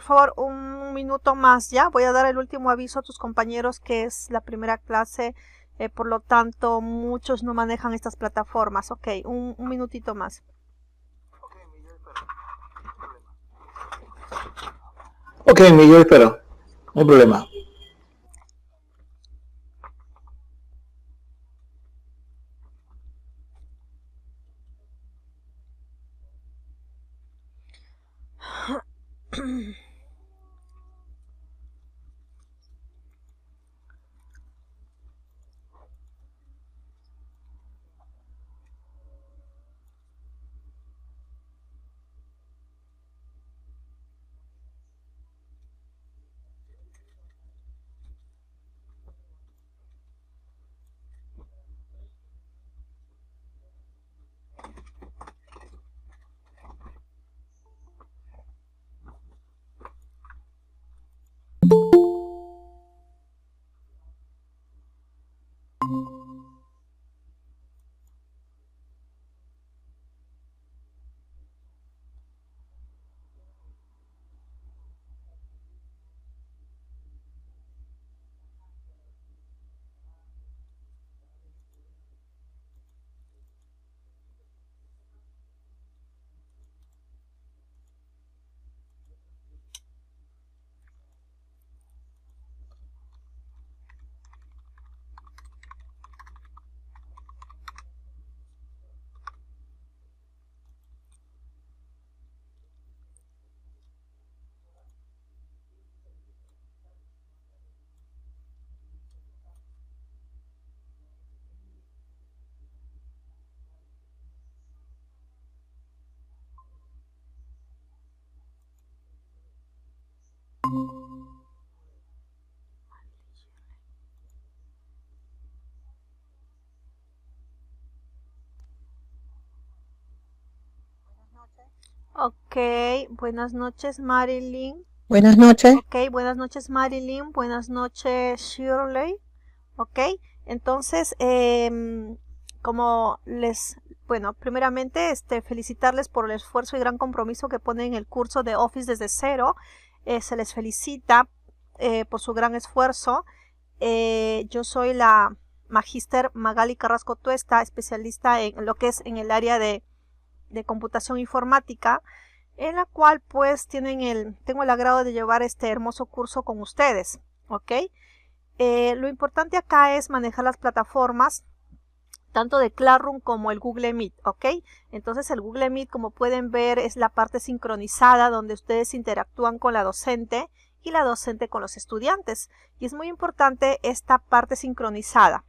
por favor, un minuto más, ¿ya? Voy a dar el último aviso a tus compañeros que es la primera clase, por lo tanto, muchos no manejan estas plataformas. Ok, un minutito más. Ok, yo espero. No hay problema. Ok, buenas noches, Marilyn. Buenas noches. Ok, buenas noches, Marilyn. Buenas noches, Shirley. Ok, entonces, bueno, primeramente, felicitarles por el esfuerzo y gran compromiso que ponen en el curso de Office desde cero. Se les felicita por su gran esfuerzo. Yo soy la Magíster Magali Carrasco Tuesta, especialista en lo que es en el área de computación informática, en la cual pues tengo el agrado de llevar este hermoso curso con ustedes, ¿ok? Lo importante acá es manejar las plataformas tanto de Classroom como el Google Meet, ¿ok? Entonces el Google Meet, como pueden ver, es la parte sincronizada donde ustedes interactúan con la docente y la docente con los estudiantes. Y es muy importante esta parte sincronizada,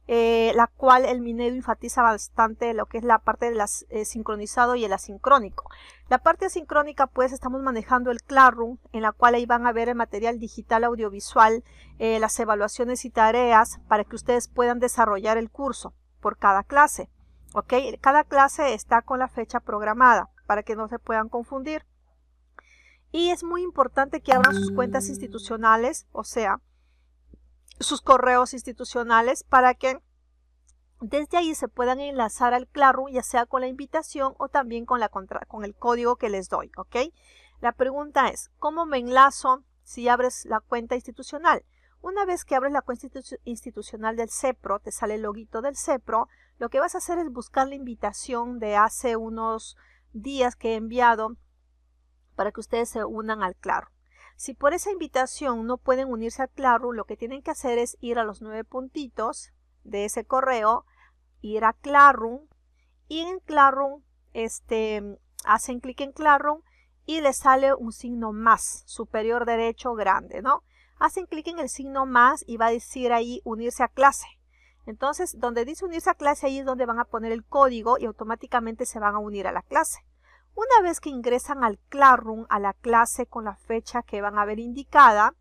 la cual el Minedu enfatiza bastante lo que es la parte del sincronizado y el asincrónico. La parte asincrónica, pues estamos manejando el Classroom, en la cual ahí van a ver el material digital audiovisual, las evaluaciones y tareas para que ustedes puedan desarrollar el curso por cada clase. ¿Ok? Cada clase está con la fecha programada para que no se puedan confundir. Y es muy importante que abran sus cuentas institucionales, o sea, sus correos institucionales, para que desde ahí se puedan enlazar al Classroom, ya sea con la invitación o también con el código que les doy, ¿ok? La pregunta es, ¿cómo me enlazo si abres la cuenta institucional? Una vez que abres la cuenta institucional del CEPRO, te sale el loguito del CEPRO, lo que vas a hacer es buscar la invitación de hace unos días que he enviado para que ustedes se unan al Classroom. Si por esa invitación no pueden unirse al Classroom, lo que tienen que hacer es ir a los 9 puntitos de ese correo, ir a Classroom, y en Classroom hacen clic en Classroom y les sale un signo más, superior derecho grande, ¿no? Hacen clic en el signo más y va a decir ahí unirse a clase. Entonces, donde dice unirse a clase, ahí es donde van a poner el código y automáticamente se van a unir a la clase. Una vez que ingresan al Classroom, a la clase con la fecha que van a ver indicada,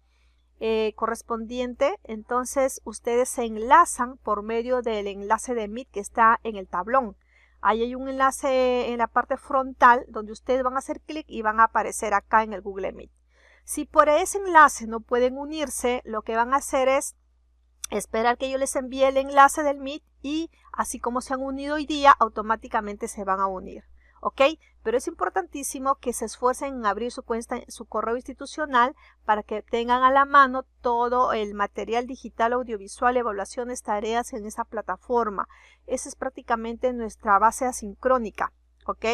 correspondiente, entonces ustedes se enlazan por medio del enlace de Meet que está en el tablón. Ahí hay un enlace en la parte frontal donde ustedes van a hacer clic y van a aparecer acá en el Google Meet. Si por ese enlace no pueden unirse, lo que van a hacer es esperar que yo les envíe el enlace del Meet y así como se han unido hoy día, automáticamente se van a unir. ¿ok? Pero es importantísimo que se esfuercen en abrir su cuenta, su correo institucional, para que tengan a la mano todo el material digital, audiovisual, evaluaciones, tareas en esa plataforma. Esa es prácticamente nuestra base asincrónica, ¿ok?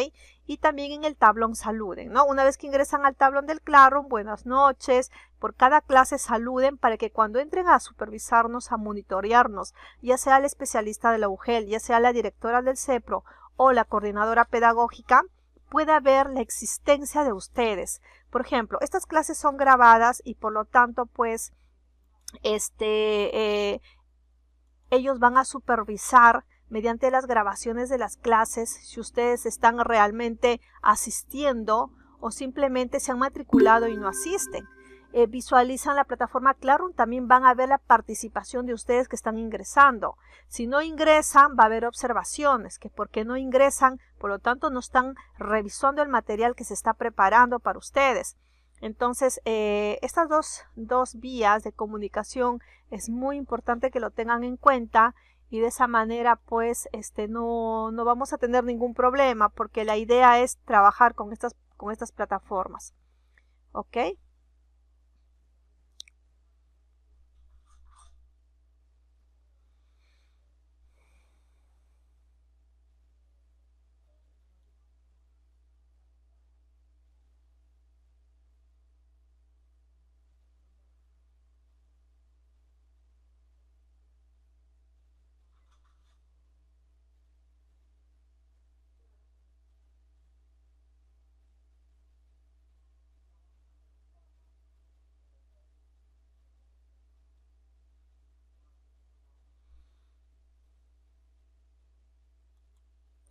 Y también en el tablón saluden, ¿no? Una vez que ingresan al tablón del Classroom, buenas noches, por cada clase saluden, para que cuando entren a supervisarnos, a monitorearnos, ya sea el especialista de la UGEL, ya sea la directora del CEPRO o la coordinadora pedagógica, pueda ver la existencia de ustedes. Por ejemplo, estas clases son grabadas y por lo tanto, pues, ellos van a supervisar mediante las grabaciones de las clases si ustedes están realmente asistiendo o simplemente se han matriculado y no asisten. Visualizan la plataforma Classroom, también van a ver la participación de ustedes que están ingresando. Si no ingresan, va a haber observaciones, que por qué no ingresan, por lo tanto no están revisando el material que se está preparando para ustedes. Entonces, estas dos vías de comunicación es muy importante que lo tengan en cuenta, y de esa manera pues no vamos a tener ningún problema, porque la idea es trabajar con estas plataformas. ¿Ok?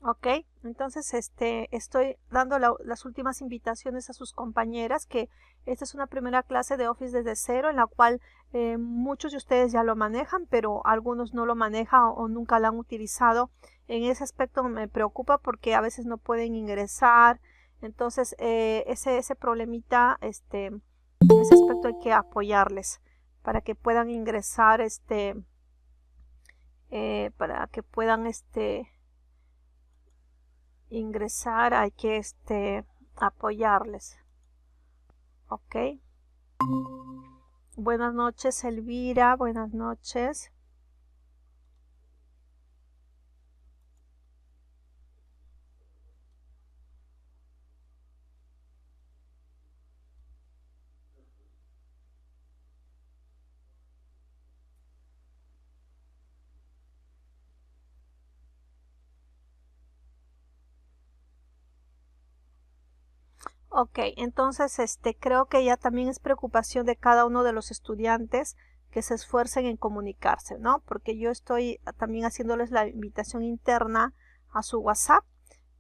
Ok, entonces estoy dando las últimas invitaciones a sus compañeras, que esta es una primera clase de Office desde cero, en la cual muchos de ustedes ya lo manejan, pero algunos no lo manejan o nunca lo han utilizado. En ese aspecto me preocupa porque a veces no pueden ingresar. Entonces ese problemita, en ese aspecto hay que apoyarles para que puedan ingresar, para que puedan ingresar, hay que apoyarles. Ok, buenas noches Elvira, buenas noches. Ok, entonces creo que ya también es preocupación de cada uno de los estudiantes que se esfuercen en comunicarse, ¿no? Porque yo estoy también haciéndoles la invitación interna a su WhatsApp,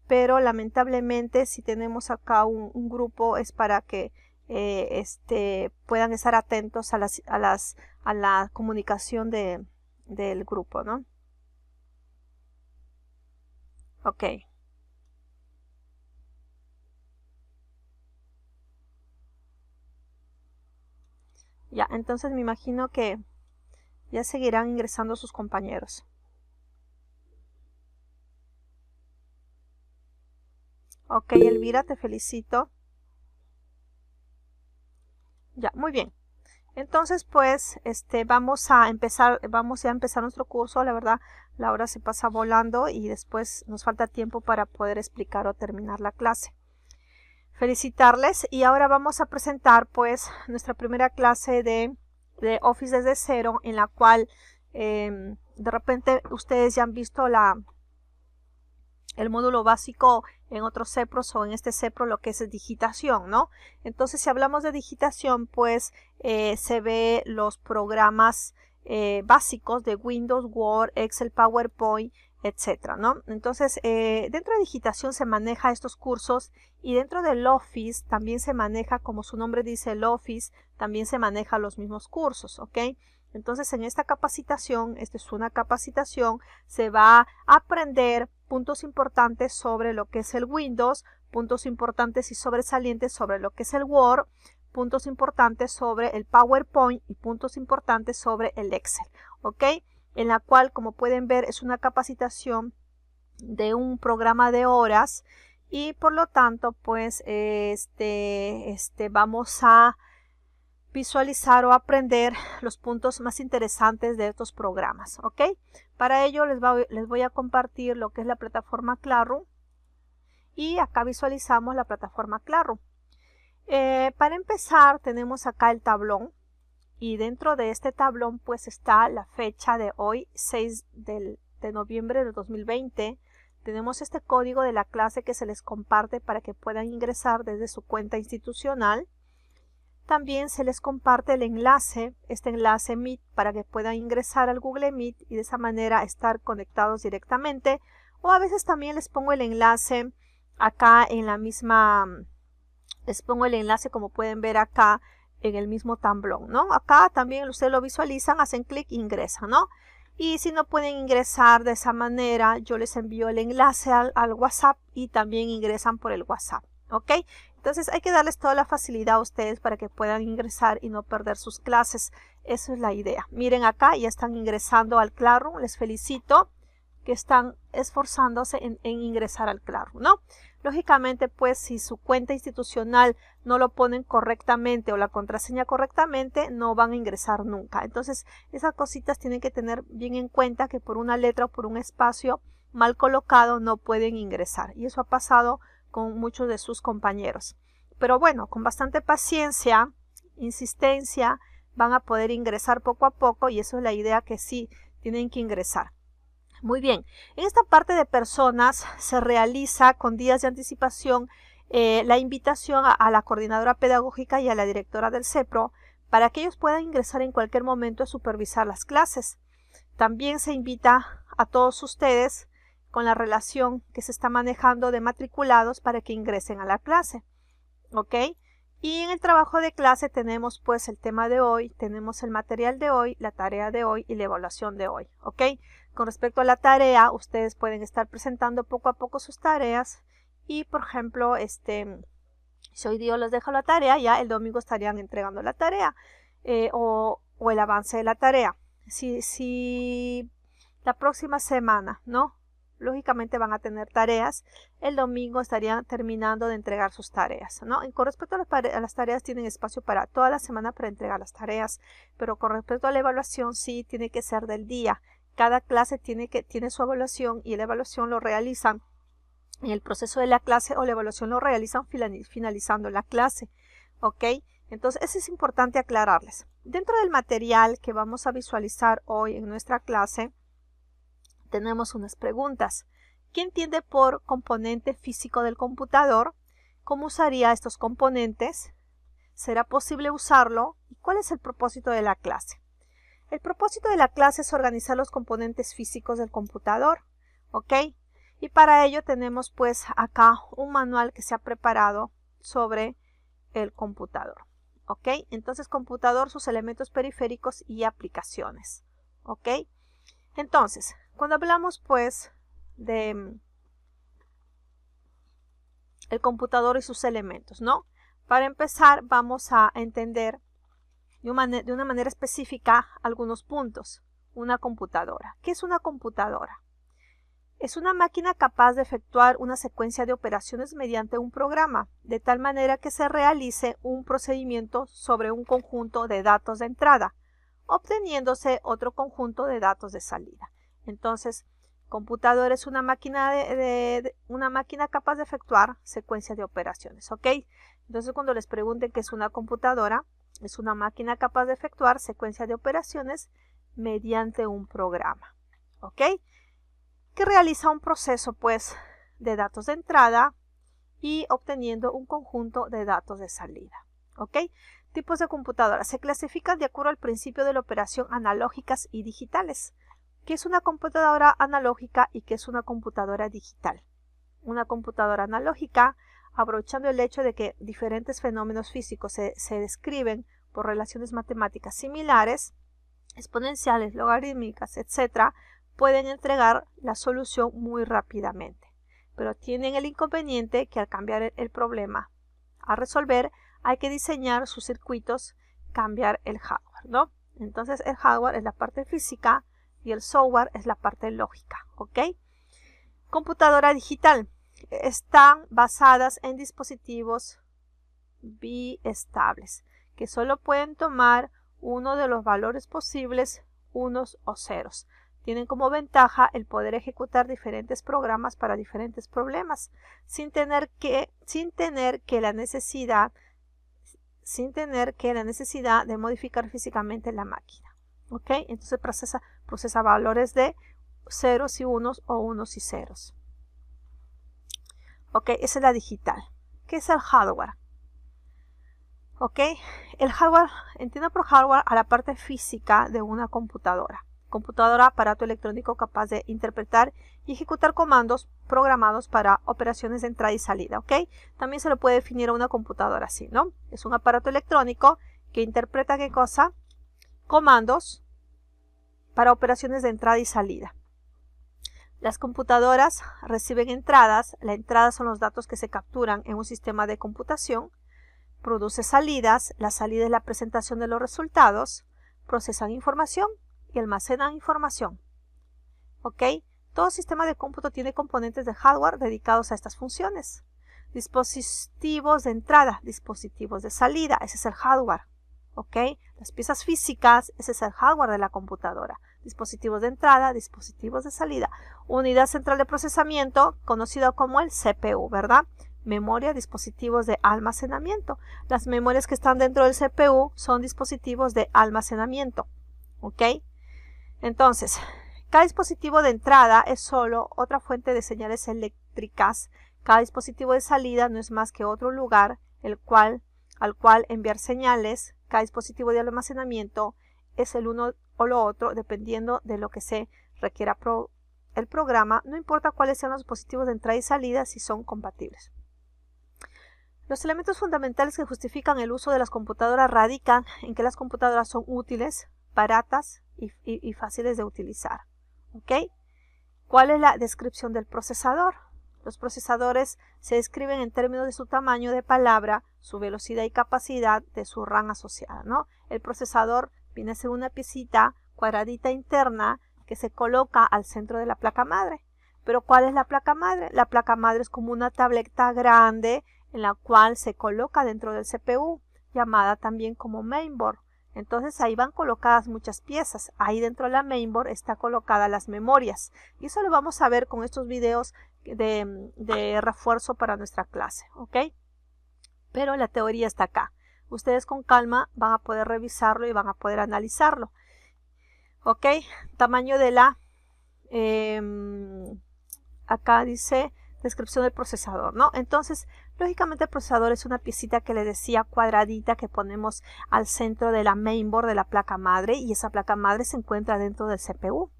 pero lamentablemente si tenemos acá un grupo es para que puedan estar atentos a la comunicación del grupo, ¿no? Ok. Ya, entonces me imagino que ya seguirán ingresando sus compañeros. Ok, Elvira, te felicito. Ya, muy bien. Entonces, pues, vamos ya a empezar nuestro curso. La verdad, la hora se pasa volando y después nos falta tiempo para poder explicar o terminar la clase. Felicitarles, y ahora vamos a presentar pues nuestra primera clase de Office desde cero, en la cual de repente ustedes ya han visto el módulo básico en otros CEPROS o en este CEPRO, lo que es digitación, ¿no? Entonces, si hablamos de digitación, pues se ve los programas básicos de Windows, Word, Excel, PowerPoint, etcétera, ¿no? Entonces, dentro de digitación se maneja estos cursos, y dentro del Office también se maneja, como su nombre dice, el Office, también se maneja los mismos cursos, ¿ok? Entonces, en esta capacitación, esta es una capacitación, se va a aprender puntos importantes sobre lo que es el Windows, puntos importantes y sobresalientes sobre lo que es el Word, puntos importantes sobre el PowerPoint y puntos importantes sobre el Excel, ¿ok? En la cual, como pueden ver, es una capacitación de un programa de horas, y por lo tanto pues vamos a visualizar o aprender los puntos más interesantes de estos programas, ¿ok? Para ello les voy a compartir lo que es la plataforma Classroom y acá visualizamos la plataforma Classroom. Para empezar tenemos acá el tablón y dentro de este tablón pues está la fecha de hoy, 6 de noviembre de 2020. Tenemos este código de la clase que se les comparte para que puedan ingresar desde su cuenta institucional. También se les comparte el enlace, este enlace Meet, para que puedan ingresar al Google Meet y de esa manera estar conectados directamente. O a veces también les pongo el enlace acá en la misma, les pongo el enlace como pueden ver acá en el mismo tablón, ¿no? Acá también ustedes lo visualizan, hacen clic, ingresan, ¿no? Y si no pueden ingresar de esa manera, yo les envío el enlace al WhatsApp y también ingresan por el WhatsApp, ¿ok? Entonces hay que darles toda la facilidad a ustedes para que puedan ingresar y no perder sus clases. Esa es la idea. Miren acá, ya están ingresando al Classroom. Les felicito que están esforzándose en ingresar al Classroom, ¿no? Lógicamente, pues si su cuenta institucional no lo ponen correctamente o la contraseña correctamente, no van a ingresar nunca. Entonces, esas cositas tienen que tener bien en cuenta que por una letra o por un espacio mal colocado no pueden ingresar. Y eso ha pasado con muchos de sus compañeros. Pero bueno, con bastante paciencia, insistencia, van a poder ingresar poco a poco y eso es la idea, que sí tienen que ingresar. Muy bien, en esta parte de personas se realiza con días de anticipación la invitación a la coordinadora pedagógica y a la directora del CEPRO para que ellos puedan ingresar en cualquier momento a supervisar las clases. También se invita a todos ustedes con la relación que se está manejando de matriculados para que ingresen a la clase, ¿ok? Y en el trabajo de clase tenemos pues el tema de hoy, tenemos el material de hoy, la tarea de hoy y la evaluación de hoy, ¿ok? Con respecto a la tarea, ustedes pueden estar presentando poco a poco sus tareas y, por ejemplo, si hoy día les dejo la tarea, ya el domingo estarían entregando la tarea o el avance de la tarea. Si la próxima semana, ¿no? Lógicamente van a tener tareas, el domingo estarían terminando de entregar sus tareas, ¿no? Y con respecto a las tareas, tienen espacio para toda la semana para entregar las tareas, pero con respecto a la evaluación, sí tiene que ser del día. Cada clase tiene su evaluación y la evaluación lo realizan en el proceso de la clase o la evaluación lo realizan finalizando la clase, ¿ok? Entonces, eso es importante aclararles. Dentro del material que vamos a visualizar hoy en nuestra clase, tenemos unas preguntas. ¿Qué entiende por componente físico del computador? ¿Cómo usaría estos componentes? ¿Será posible usarlo? ¿Y cuál es el propósito de la clase? El propósito de la clase es organizar los componentes físicos del computador, ¿ok? Y para ello tenemos pues acá un manual que se ha preparado sobre el computador, ¿ok? Entonces, computador, sus elementos periféricos y aplicaciones, ¿ok? Entonces, cuando hablamos pues de el computador y sus elementos, ¿no? Para empezar vamos a entender de una manera específica algunos puntos. Una computadora. ¿Qué es una computadora? Es una máquina capaz de efectuar una secuencia de operaciones mediante un programa, de tal manera que se realice un procedimiento sobre un conjunto de datos de entrada, obteniéndose otro conjunto de datos de salida. Entonces, computador es una máquina, una máquina capaz de efectuar secuencia de operaciones, ¿ok? Entonces, cuando les pregunten qué es una computadora, es una máquina capaz de efectuar secuencia de operaciones mediante un programa, ¿ok? Que realiza un proceso, pues, de datos de entrada y obteniendo un conjunto de datos de salida, ¿ok? Tipos de computadoras. Se clasifican de acuerdo al principio de la operación analógicas y digitales. ¿Qué es una computadora analógica y qué es una computadora digital? Una computadora analógica, aprovechando el hecho de que diferentes fenómenos físicos se describen por relaciones matemáticas similares, exponenciales, logarítmicas, etc., pueden entregar la solución muy rápidamente. Pero tienen el inconveniente que al cambiar el problema a resolver, hay que diseñar sus circuitos, cambiar el hardware, ¿no? Entonces, el hardware es la parte física y el software es la parte lógica, ¿ok? Computadora digital. están basadas en dispositivos biestables, que solo pueden tomar uno de los valores posibles, unos o ceros. Tienen como ventaja el poder ejecutar diferentes programas para diferentes problemas, sin tener que la necesidad de modificar físicamente la máquina. ¿Ok? Entonces procesa valores de ceros y unos o unos y ceros. Ok, esa es la digital. ¿Qué es el hardware? Ok, el hardware, entiendo por hardware a la parte física de una computadora. Computadora, aparato electrónico capaz de interpretar y ejecutar comandos programados para operaciones de entrada y salida. ¿Ok? También se lo puede definir a una computadora así, ¿no? Es un aparato electrónico que interpreta ¿qué cosa? Comandos para operaciones de entrada y salida. Las computadoras reciben entradas. La entrada son los datos que se capturan en un sistema de computación. Produce salidas. La salida es la presentación de los resultados. Procesan información y almacenan información. ¿Ok? Todo sistema de cómputo tiene componentes de hardware dedicados a estas funciones. Dispositivos de entrada, dispositivos de salida, ese es el hardware. ¿Ok? Las piezas físicas, ese es el hardware de la computadora. Dispositivos de entrada, dispositivos de salida. Unidad central de procesamiento, conocido como el CPU, ¿verdad? Memoria, dispositivos de almacenamiento. Las memorias que están dentro del CPU son dispositivos de almacenamiento. ¿Ok? Entonces, cada dispositivo de entrada es solo otra fuente de señales eléctricas. Cada dispositivo de salida no es más que otro lugar al cual enviar señales. Cada dispositivo de almacenamiento es el uno o lo otro, dependiendo de lo que se requiera el programa, no importa cuáles sean los dispositivos de entrada y salida, si son compatibles. Los elementos fundamentales que justifican el uso de las computadoras radican en que las computadoras son útiles, baratas y fáciles de utilizar. ¿Ok? ¿Cuál es la descripción del procesador? Los procesadores se describen en términos de su tamaño de palabra, su velocidad y capacidad de su RAM asociada, ¿no? El procesador viene a ser una piecita cuadradita interna que se coloca al centro de la placa madre. ¿Pero cuál es la placa madre? La placa madre es como una tableta grande en la cual se coloca dentro del CPU, llamada también como mainboard. Entonces ahí van colocadas muchas piezas. Ahí dentro de la mainboard está colocada las memorias. Y eso lo vamos a ver con estos videos de refuerzo para nuestra clase. ¿Ok? Pero la teoría está acá. Ustedes con calma van a poder revisarlo y van a poder analizarlo. ¿Ok? Tamaño de la... acá dice descripción del procesador, ¿no? Entonces, lógicamente el procesador es una piecita que le decía cuadradita que ponemos al centro de la mainboard de la placa madre, y esa placa madre se encuentra dentro del CPU.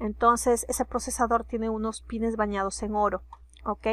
Entonces, ese procesador tiene unos pines bañados en oro. ¿Ok?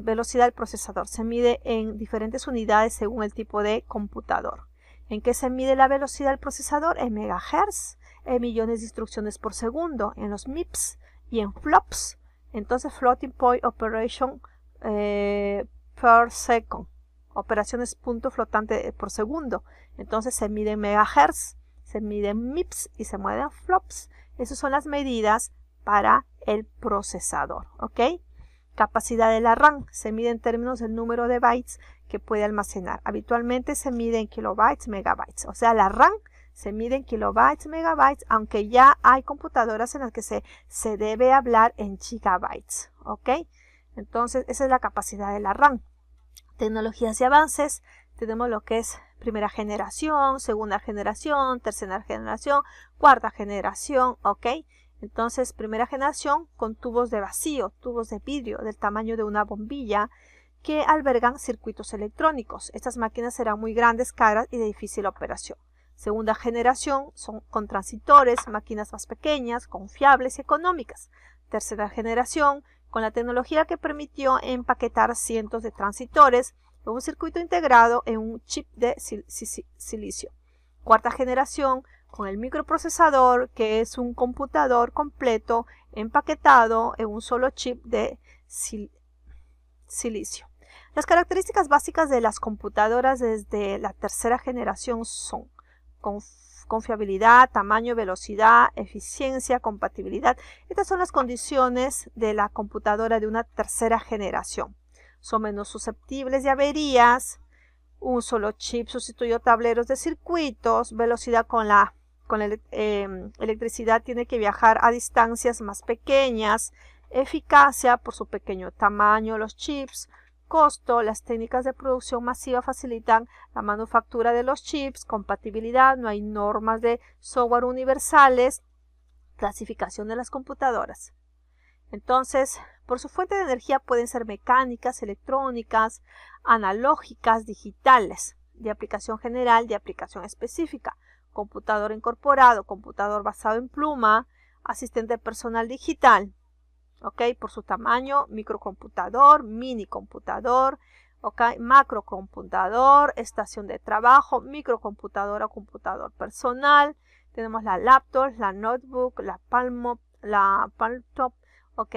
Velocidad del procesador se mide en diferentes unidades según el tipo de computador. ¿En qué se mide la velocidad del procesador? En megahertz, en millones de instrucciones por segundo, en los MIPS y en flops. Entonces, floating point operation per second, operaciones punto flotante por segundo. Entonces se mide en megahertz, se mide en MIPS y se mide en flops. Esas son las medidas para el procesador. ¿Ok? Capacidad de la RAM se mide en términos del número de bytes que puede almacenar. Habitualmente se mide en kilobytes, megabytes. O sea, la RAM se mide en kilobytes, megabytes, aunque ya hay computadoras en las que se debe hablar en gigabytes. ¿Ok? Entonces, esa es la capacidad de la RAM. Tecnologías y avances. Tenemos lo que es primera generación, segunda generación, tercera generación, cuarta generación. ¿Ok? Entonces, primera generación con tubos de vacío, tubos de vidrio del tamaño de una bombilla que albergan circuitos electrónicos. Estas máquinas serán muy grandes, caras y de difícil operación. Segunda generación son con transistores, máquinas más pequeñas, confiables y económicas. Tercera generación con la tecnología que permitió empaquetar cientos de transistores en un circuito integrado en un chip de silicio. Cuarta generación con el microprocesador, que es un computador completo empaquetado en un solo chip de silicio. Las características básicas de las computadoras desde la tercera generación son confiabilidad, tamaño, velocidad, eficiencia, compatibilidad. Estas son las condiciones de la computadora de una tercera generación. Son menos susceptibles de averías, un solo chip sustituyó tableros de circuitos, velocidad con la electricidad tiene que viajar a distancias más pequeñas, eficacia por su pequeño tamaño, los chips, costo, las técnicas de producción masiva facilitan la manufactura de los chips, compatibilidad, no hay normas de software universales, clasificación de las computadoras. Entonces, por su fuente de energía pueden ser mecánicas, electrónicas, analógicas, digitales, de aplicación general, de aplicación específica, computador incorporado, computador basado en pluma, asistente personal digital. ¿Ok? Por su tamaño, microcomputador, mini computador, ¿ok? Macrocomputador, estación de trabajo, microcomputadora, computador personal. Tenemos la laptop, la notebook, la palmtop, ¿ok?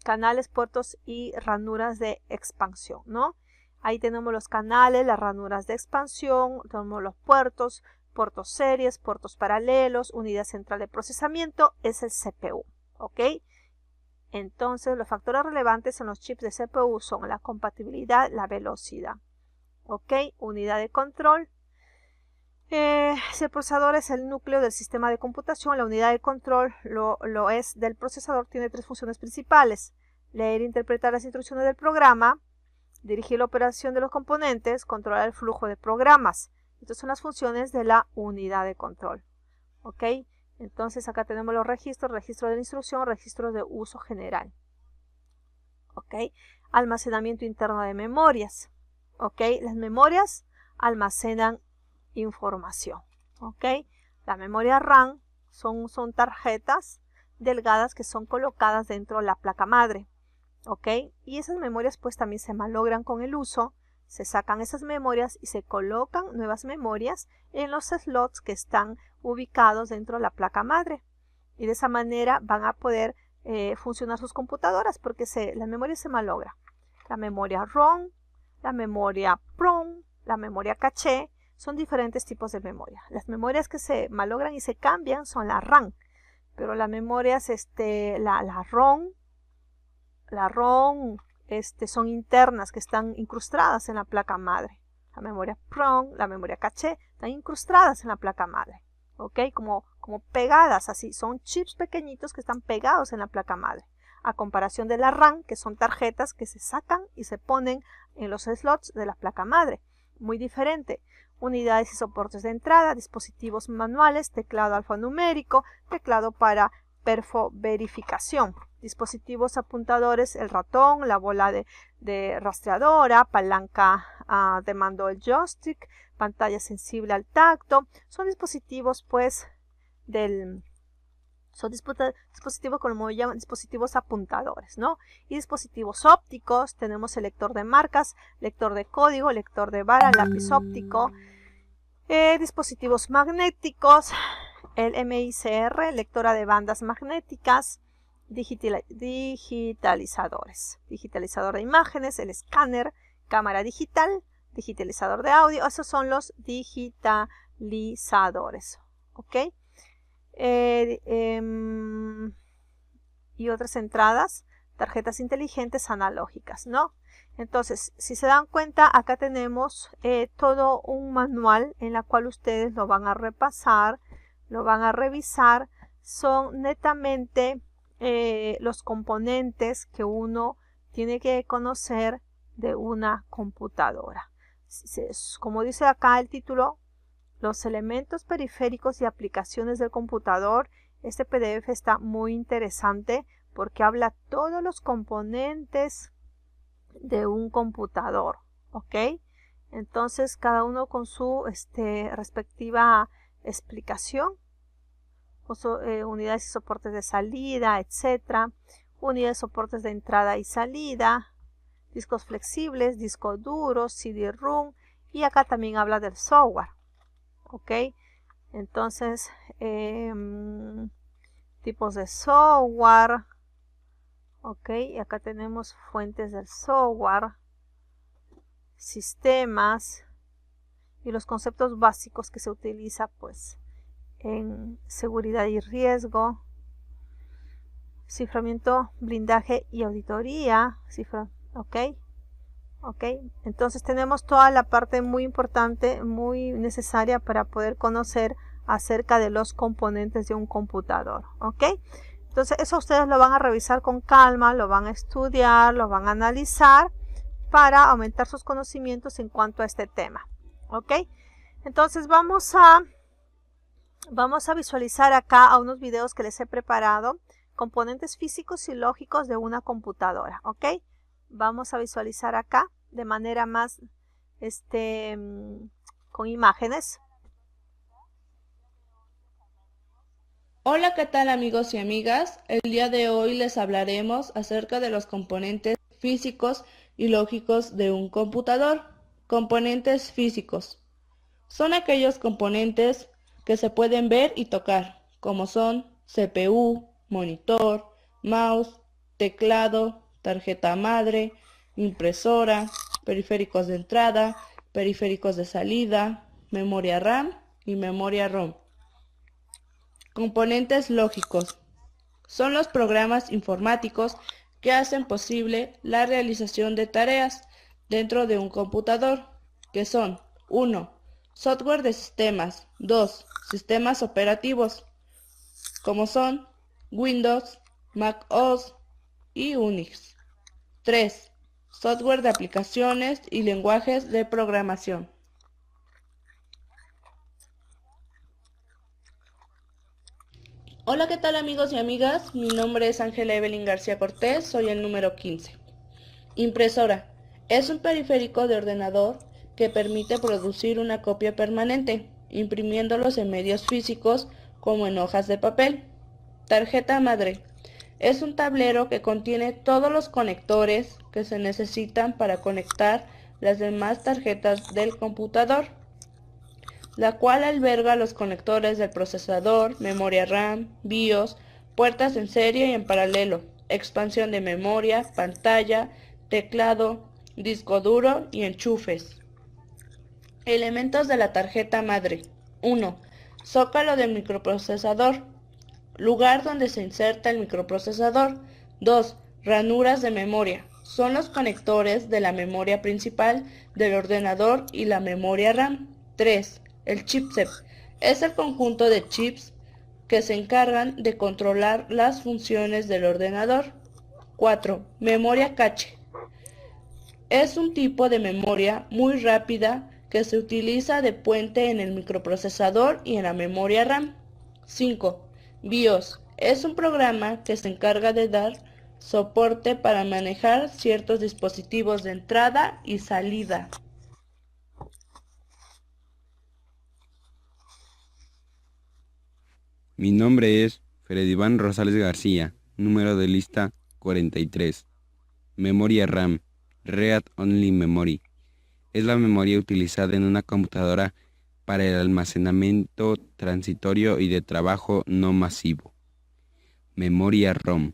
Canales, puertos y ranuras de expansión, ¿no? Ahí tenemos los canales, las ranuras de expansión, tenemos los puertos, puertos series, puertos paralelos, unidad central de procesamiento, es el CPU, ¿ok? Entonces, los factores relevantes en los chips de CPU son la compatibilidad, la velocidad. ¿Ok? Unidad de control. Si el procesador es el núcleo del sistema de computación, la unidad de control lo es del procesador, tiene tres funciones principales. Leer e interpretar las instrucciones del programa, dirigir la operación de los componentes, controlar el flujo de programas. Estas son las funciones de la unidad de control. ¿Ok? Entonces acá tenemos los registros, registro de la instrucción, registros de uso general. ¿Ok? Almacenamiento interno de memorias. ¿Ok? Las memorias almacenan información. ¿Ok? La memoria RAM son tarjetas delgadas que son colocadas dentro de la placa madre. ¿Ok? Y esas memorias pues también se malogran con el uso. Se sacan esas memorias y se colocan nuevas memorias en los slots que están ubicados dentro de la placa madre. Y de esa manera van a poder funcionar sus computadoras porque las memorias se malogran. La memoria ROM, la memoria PROM, la memoria caché, son diferentes tipos de memoria. Las memorias que se malogran y se cambian son la RAM. Pero las memorias, la ROM, son internas que están incrustadas en la placa madre. La memoria PROM, la memoria caché, están incrustadas en la placa madre. ¿Ok? Como pegadas así. Son chips pequeñitos que están pegados en la placa madre. A comparación de la RAM, que son tarjetas que se sacan y se ponen en los slots de la placa madre. Muy diferente. Unidades y soportes de entrada, dispositivos manuales, teclado alfanumérico, teclado para verificación. Dispositivos apuntadores, el ratón, la bola de rastreadora, palanca de mando del joystick, pantalla sensible al tacto. Son dispositivos pues son dispositivos como llaman, dispositivos apuntadores, ¿no? Y dispositivos ópticos, tenemos el lector de marcas, lector de código, lector de vara, lápiz óptico, dispositivos magnéticos, el MICR, lectora de bandas magnéticas, digitalizadores, digitalizador de imágenes, el escáner, cámara digital, digitalizador de audio, esos son los digitalizadores, ¿ok? Y otras entradas, tarjetas inteligentes analógicas, ¿no? Entonces, si se dan cuenta, acá tenemos todo un manual en la cual ustedes lo van a repasar, lo van a revisar. Son netamente los componentes que uno tiene que conocer de una computadora. Como dice acá el título, los elementos periféricos y aplicaciones del computador. Este PDF está muy interesante porque habla todos los componentes de un computador, ¿ok? Entonces cada uno con su respectiva explicación, unidades y soportes de salida, etcétera, unidades y soportes de entrada y salida, discos flexibles, discos duros, CD-ROM, y acá también habla del software, ¿ok? Entonces tipos de software, ok, y acá tenemos fuentes del software, sistemas y los conceptos básicos que se utiliza pues en seguridad y riesgo, ciframiento, blindaje y auditoría, ok, entonces tenemos toda la parte muy importante, muy necesaria para poder conocer acerca de los componentes de un computador, ok. Entonces eso ustedes lo van a revisar con calma, lo van a estudiar, lo van a analizar para aumentar sus conocimientos en cuanto a este tema, ok. Entonces vamos a visualizar acá a unos videos que les he preparado, componentes físicos y lógicos de una computadora, ok. Vamos a visualizar acá de manera más con imágenes. Hola, ¿qué tal amigos y amigas? El día de hoy les hablaremos acerca de los componentes físicos y lógicos de un computador. Componentes físicos son aquellos componentes que se pueden ver y tocar, como son CPU, monitor, mouse, teclado, tarjeta madre, impresora, periféricos de entrada, periféricos de salida, memoria RAM y memoria ROM. Componentes lógicos son los programas informáticos que hacen posible la realización de tareas dentro de un computador, que son 1. Software de sistemas. 2. Sistemas operativos, como son Windows, Mac OS y Unix. 3. Software de aplicaciones y lenguajes de programación. Hola, ¿qué tal amigos y amigas? Mi nombre es Ángela Evelyn García Cortés, soy el número 15. Impresora. Es un periférico de ordenador que permite producir una copia permanente, imprimiéndolos en medios físicos como en hojas de papel. Tarjeta madre. Es un tablero que contiene todos los conectores que se necesitan para conectar las demás tarjetas del computador, la cual alberga los conectores del procesador, memoria RAM, BIOS, puertas en serie y en paralelo, expansión de memoria, pantalla, teclado, disco duro y enchufes. Elementos de la tarjeta madre. 1. Zócalo del microprocesador, lugar donde se inserta el microprocesador. 2. Ranuras de memoria. Son los conectores de la memoria principal del ordenador y la memoria RAM. 3. El chipset. Es el conjunto de chips que se encargan de controlar las funciones del ordenador. 4. Memoria cache. Es un tipo de memoria muy rápida que se utiliza de puente en el microprocesador y en la memoria RAM. 5. BIOS. Es un programa que se encarga de dar soporte para manejar ciertos dispositivos de entrada y salida. Mi nombre es Frediván Rosales García, número de lista 43. Memoria RAM, Read Only Memory. Es la memoria utilizada en una computadora para el almacenamiento transitorio y de trabajo no masivo. Memoria ROM,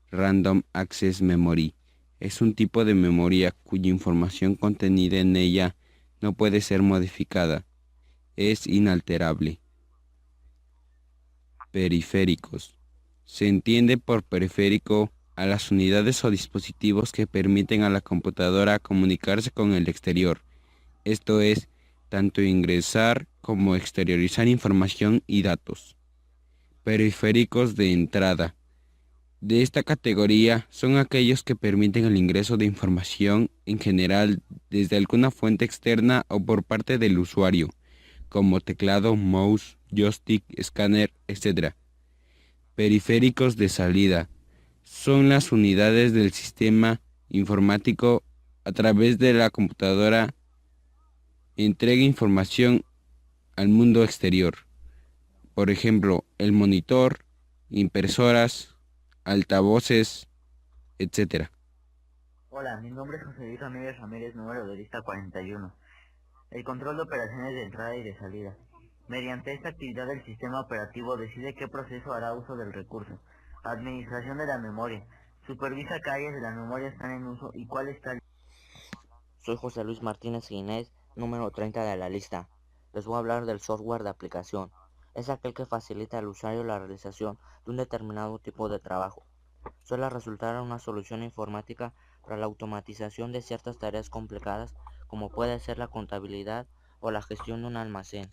Random Access Memory. Es un tipo de memoria cuya información contenida en ella no puede ser modificada. Es inalterable. Periféricos. Se entiende por periférico a las unidades o dispositivos que permiten a la computadora comunicarse con el exterior, esto es, tanto ingresar como exteriorizar información y datos. Periféricos de entrada. De esta categoría son aquellos que permiten el ingreso de información en general desde alguna fuente externa o por parte del usuario, como teclado, mouse, joystick, escáner, etc. Periféricos de salida. Son las unidades del sistema informático a través de la computadora entrega información al mundo exterior. Por ejemplo, el monitor, impresoras, altavoces, etc. Hola, mi nombre es José Luis Ramírez, número de lista 41. El control de operaciones de entrada y de salida. Mediante esta actividad el sistema operativo decide qué proceso hará uso del recurso. Administración de la memoria. Supervisa que áreas de la memoria están en uso y cuál está. Soy José Luis Martínez Ginés, número 30 de la lista. Les voy a hablar del software de aplicación. es aquel que facilita al usuario la realización de un determinado tipo de trabajo. Suele resultar en una solución informática para la automatización de ciertas tareas complicadas, como puede ser la contabilidad o la gestión de un almacén.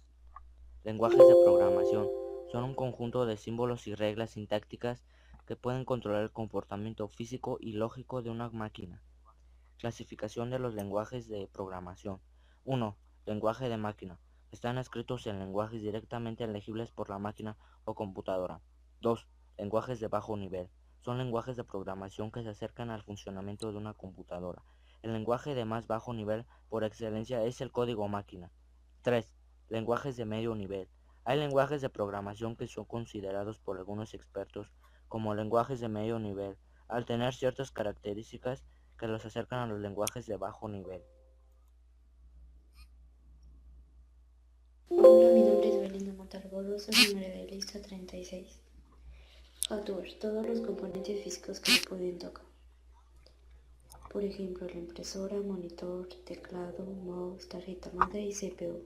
Lenguajes de programación son un conjunto de símbolos y reglas sintácticas que pueden controlar el comportamiento físico y lógico de una máquina. Clasificación de los lenguajes de programación. 1. Lenguaje de máquina. Están escritos en lenguajes directamente legibles por la máquina o computadora. 2. Lenguajes de bajo nivel. Son lenguajes de programación que se acercan al funcionamiento de una computadora. El lenguaje de más bajo nivel por excelencia es el código máquina. 3. Lenguajes de medio nivel. Hay lenguajes de programación que son considerados por algunos expertos como lenguajes de medio nivel, al tener ciertas características que los acercan a los lenguajes de bajo nivel. Hola, mi nombre es Belinda Montalbó, soy número de lista 36. Hardware, todos los componentes físicos que se pueden tocar. Por ejemplo, la impresora, monitor, teclado, mouse, tarjeta madre y CPU.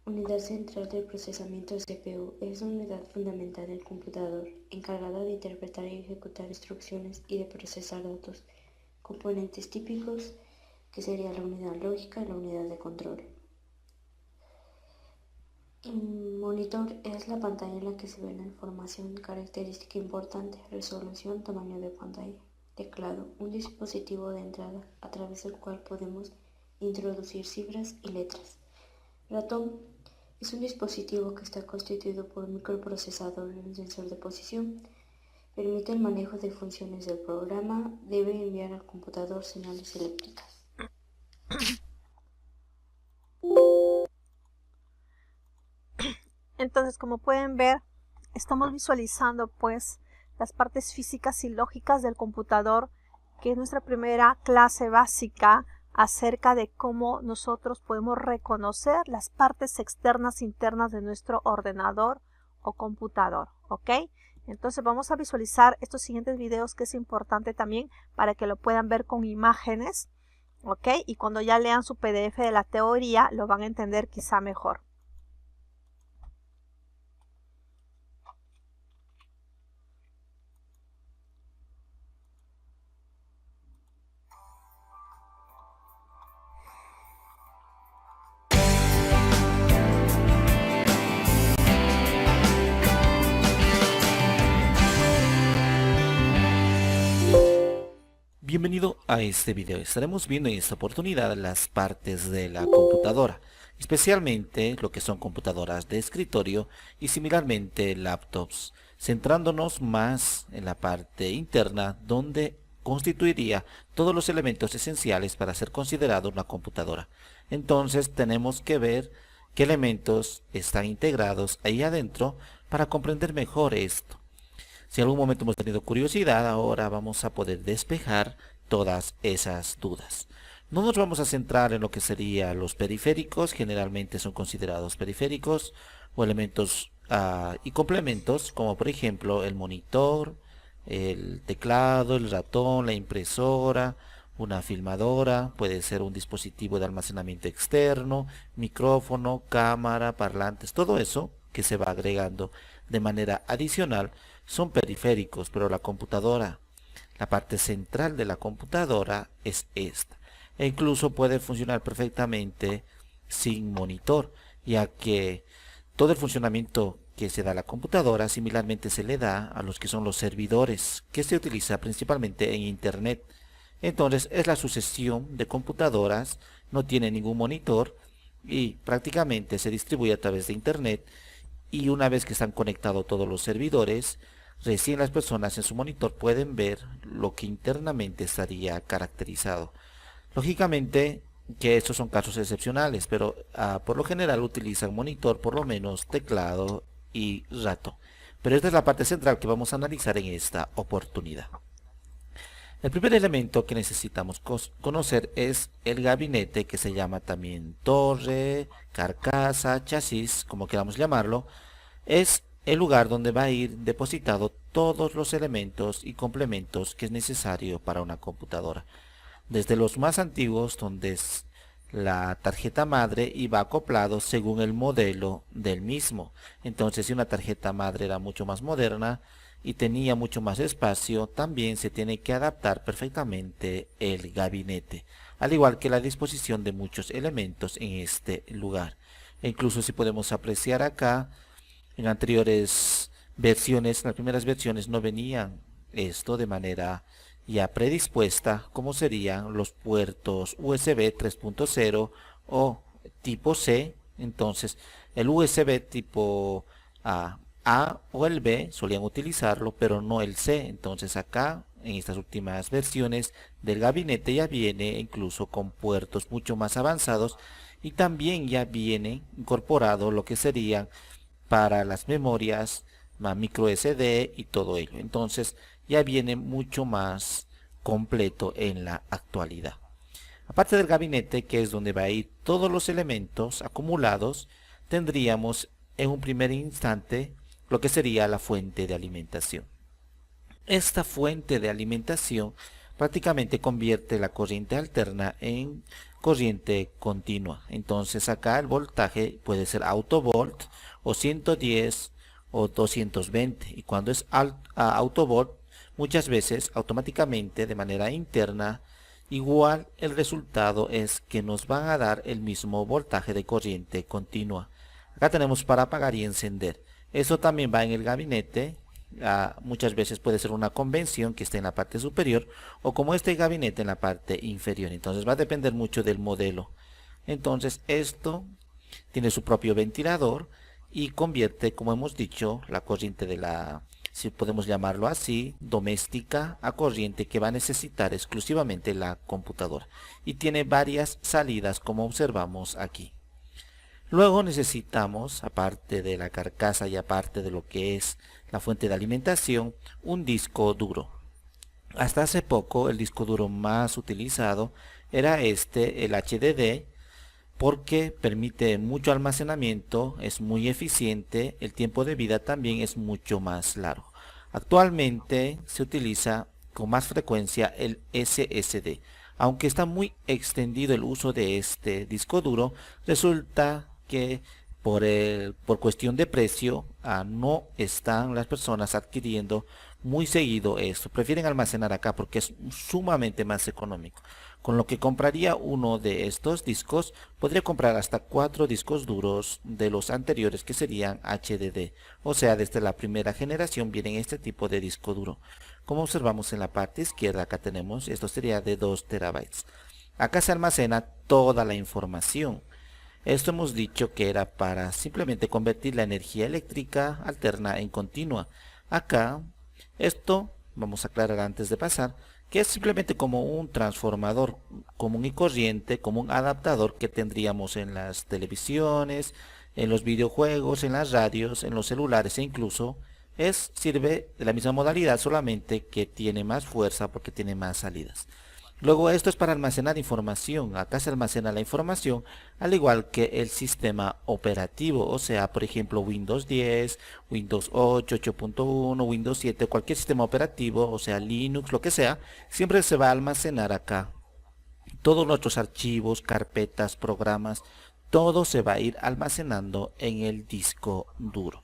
Unidad central del procesamiento CPU es una unidad fundamental del computador, encargada de interpretar y ejecutar instrucciones y de procesar datos. Componentes típicos que sería la unidad lógica y la unidad de control. Monitor es la pantalla en la que se ve la información, característica importante, resolución, tamaño de pantalla. Teclado, un dispositivo de entrada a través del cual podemos introducir cifras y letras. Ratón es un dispositivo que está constituido por un microprocesador y un sensor de posición. Permite el manejo de funciones del programa. Debe enviar al computador señales eléctricas. Entonces, como pueden ver, estamos visualizando pues las partes físicas y lógicas del computador, que es nuestra primera clase básica acerca de cómo nosotros podemos reconocer las partes externas e internas de nuestro ordenador o computador, ¿ok? Entonces vamos a visualizar estos siguientes videos, que es importante también para que lo puedan ver con imágenes, ¿ok? Y cuando ya lean su PDF de la teoría lo van a entender quizá mejor. Bienvenido a este video. Estaremos viendo en esta oportunidad las partes de la computadora, especialmente lo que son computadoras de escritorio y similarmente laptops, centrándonos más en la parte interna donde constituiría todos los elementos esenciales para ser considerado una computadora. Entonces tenemos que ver qué elementos están integrados ahí adentro para comprender mejor esto. Si en algún momento hemos tenido curiosidad, ahora vamos a poder despejar todas esas dudas. No nos vamos a centrar en lo que serían los periféricos, generalmente son considerados periféricos o elementos y complementos, como por ejemplo el monitor, el teclado, el ratón, la impresora, una filmadora, puede ser un dispositivo de almacenamiento externo, micrófono, cámara, parlantes, todo eso que se va agregando de manera adicional son periféricos, pero la computadora, la parte central de la computadora es esta. E incluso puede funcionar perfectamente sin monitor, ya que todo el funcionamiento que se da a la computadora similarmente se le da a los que son los servidores, que se utiliza principalmente en internet. Entonces es la sucesión de computadoras, no tiene ningún monitor y prácticamente se distribuye a través de internet, y una vez que están conectados todos los servidores, recién las personas en su monitor pueden ver lo que internamente estaría caracterizado. Lógicamente que estos son casos excepcionales, pero por lo general utilizan monitor, por lo menos teclado y ratón. Pero esta es la parte central que vamos a analizar en esta oportunidad. El primer elemento que necesitamos conocer es el gabinete, que se llama también torre, carcasa, chasis, como queramos llamarlo. Es el lugar donde va a ir depositado todos los elementos y complementos que es necesario para una computadora. Desde los más antiguos, donde la tarjeta madre y va acoplado según el modelo del mismo. Entonces, si una tarjeta madre era mucho más moderna y tenía mucho más espacio, también se tiene que adaptar perfectamente el gabinete, al igual que la disposición de muchos elementos en este lugar. E incluso si podemos apreciar acá, en anteriores versiones, las primeras versiones no venían esto de manera ya predispuesta, como serían los puertos USB 3.0 o tipo C. Entonces el USB tipo A o el B solían utilizarlo, pero no el C. Entonces acá en estas últimas versiones del gabinete ya viene incluso con puertos mucho más avanzados, y también ya viene incorporado lo que serían para las memorias micro SD y todo ello. Entonces ya viene mucho más completo en la actualidad. Aparte del gabinete, que es donde va a ir todos los elementos acumulados, tendríamos en un primer instante lo que sería la fuente de alimentación. Esta fuente de alimentación prácticamente convierte la corriente alterna en corriente continua. Entonces acá el voltaje puede ser autovolt o 110 o 220, y cuando es autovolt, muchas veces automáticamente de manera interna, igual el resultado es que nos van a dar el mismo voltaje de corriente continua. Acá tenemos para apagar y encender. Eso también va en el gabinete. Muchas veces puede ser una convención que esté en la parte superior, o como este gabinete en la parte inferior. Entonces va a depender mucho del modelo. Entonces esto tiene su propio ventilador y convierte, como hemos dicho, la corriente de la, si podemos llamarlo así, doméstica, a corriente que va a necesitar exclusivamente la computadora, y tiene varias salidas como observamos aquí. Luego necesitamos, aparte de la carcasa y aparte de lo que es la fuente de alimentación, un disco duro. Hasta hace poco el disco duro más utilizado era el HDD, porque permite mucho almacenamiento, es muy eficiente, el tiempo de vida también es mucho más largo. Actualmente se utiliza con más frecuencia el SSD. Aunque está muy extendido el uso de este disco duro, resulta que por cuestión de precio no están las personas adquiriendo muy seguido esto. Prefieren almacenar acá porque es sumamente más económico. Con lo que compraría uno de estos discos, podría comprar hasta 4 discos duros de los anteriores, que serían HDD. O sea, desde la primera generación vienen este tipo de disco duro. Como observamos en la parte izquierda, acá tenemos, esto sería de 2 terabytes. Acá se almacena toda la información. Esto hemos dicho que era para simplemente convertir la energía eléctrica alterna en continua. Acá, esto, vamos a aclarar antes de pasar, que es simplemente como un transformador común y corriente, como un adaptador que tendríamos en las televisiones, en los videojuegos, en las radios, en los celulares, e incluso sirve de la misma modalidad, solamente que tiene más fuerza porque tiene más salidas. Luego esto es para almacenar información. Acá se almacena la información al igual que el sistema operativo, o sea, por ejemplo, Windows 10, Windows 8, 8.1, Windows 7, cualquier sistema operativo, o sea, Linux, lo que sea, siempre se va a almacenar acá. Todos nuestros archivos, carpetas, programas, todo se va a ir almacenando en el disco duro.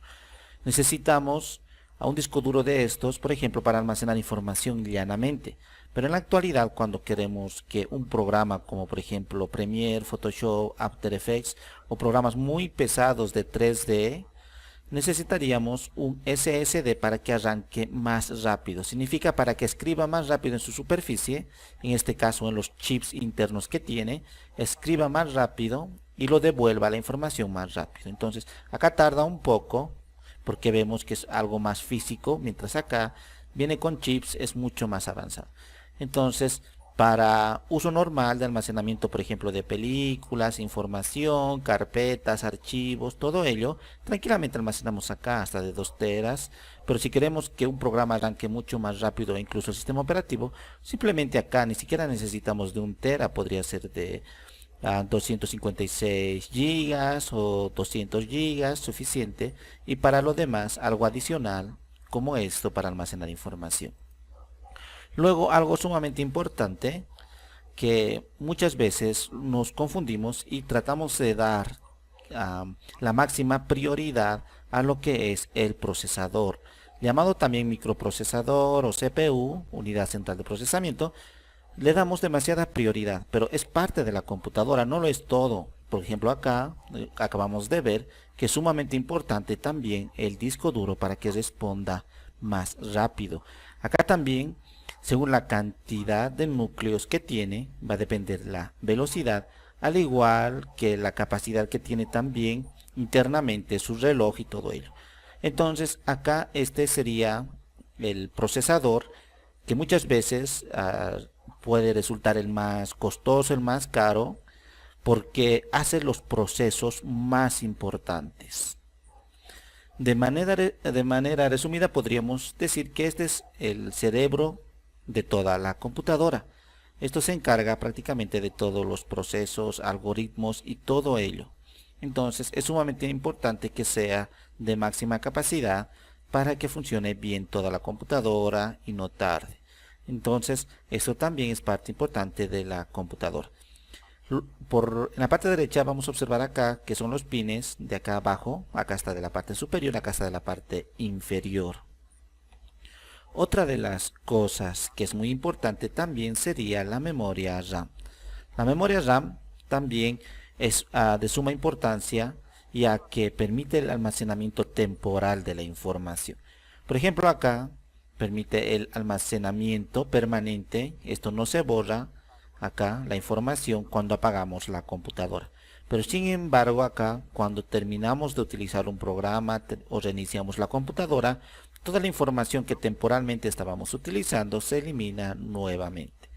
Necesitamos a un disco duro de estos, por ejemplo, para almacenar información llanamente. Pero en la actualidad, cuando queremos que un programa como por ejemplo Premiere, Photoshop, After Effects o programas muy pesados de 3D, necesitaríamos un SSD para que arranque más rápido. Significa para que escriba más rápido en su superficie, en este caso en los chips internos que tiene, escriba más rápido y lo devuelva la información más rápido. Entonces acá tarda un poco porque vemos que es algo más físico, mientras acá viene con chips, es mucho más avanzado. Entonces, para uso normal de almacenamiento, por ejemplo, de películas, información, carpetas, archivos, todo ello, tranquilamente almacenamos acá hasta de 2 teras. Pero si queremos que un programa arranque mucho más rápido, incluso el sistema operativo, simplemente acá ni siquiera necesitamos de 1 tera, podría ser de 256 gigas o 200 gigas, suficiente. Y para lo demás, algo adicional, como esto para almacenar información. Luego, algo sumamente importante, que muchas veces nos confundimos y tratamos de dar la máxima prioridad a lo que es el procesador, llamado también microprocesador o CPU, unidad central de procesamiento. Le damos demasiada prioridad, pero es parte de la computadora, no lo es todo. Por ejemplo, acá acabamos de ver que es sumamente importante también el disco duro para que responda más rápido. Acá también, según la cantidad de núcleos que tiene, va a depender la velocidad, al igual que la capacidad que tiene también internamente su reloj y todo ello. Entonces acá este sería el procesador, que muchas veces puede resultar el más costoso, el más caro, porque hace los procesos más importantes. De manera resumida podríamos decir que este es el cerebro de toda la computadora. Esto se encarga prácticamente de todos los procesos, algoritmos y todo ello. Entonces es sumamente importante que sea de máxima capacidad para que funcione bien toda la computadora y no tarde. Entonces eso también es parte importante de la computadora. En la parte derecha vamos a observar acá que son los pines de acá abajo. Acá está de la parte superior, acá está de la parte inferior. Otra de las cosas que es muy importante también sería la memoria RAM. La memoria RAM también es de suma importancia, ya que permite el almacenamiento temporal de la información. Por ejemplo, acá permite el almacenamiento permanente. Esto no se borra acá la información cuando apagamos la computadora. Pero sin embargo acá, cuando terminamos de utilizar un programa o reiniciamos la computadora, toda la información que temporalmente estábamos utilizando se elimina nuevamente.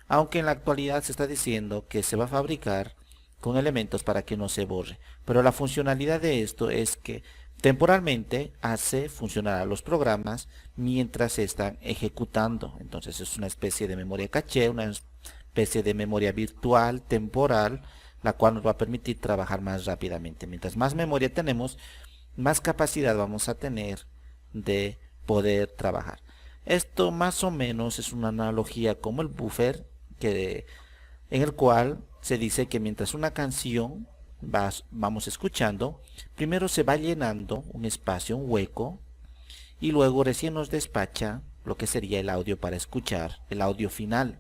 Aunque en la actualidad se está diciendo que se va a fabricar con elementos para que no se borre. Pero la funcionalidad de esto es que temporalmente hace funcionar a los programas mientras se están ejecutando. Entonces es una especie de memoria caché, una especie de memoria virtual temporal, la cual nos va a permitir trabajar más rápidamente. Mientras más memoria tenemos, más capacidad vamos a tener de poder trabajar. Esto más o menos es una analogía como el buffer, en el cual se dice que mientras una canción vamos escuchando, primero se va llenando un espacio, un hueco, y luego recién nos despacha lo que sería el audio para escuchar, el audio final.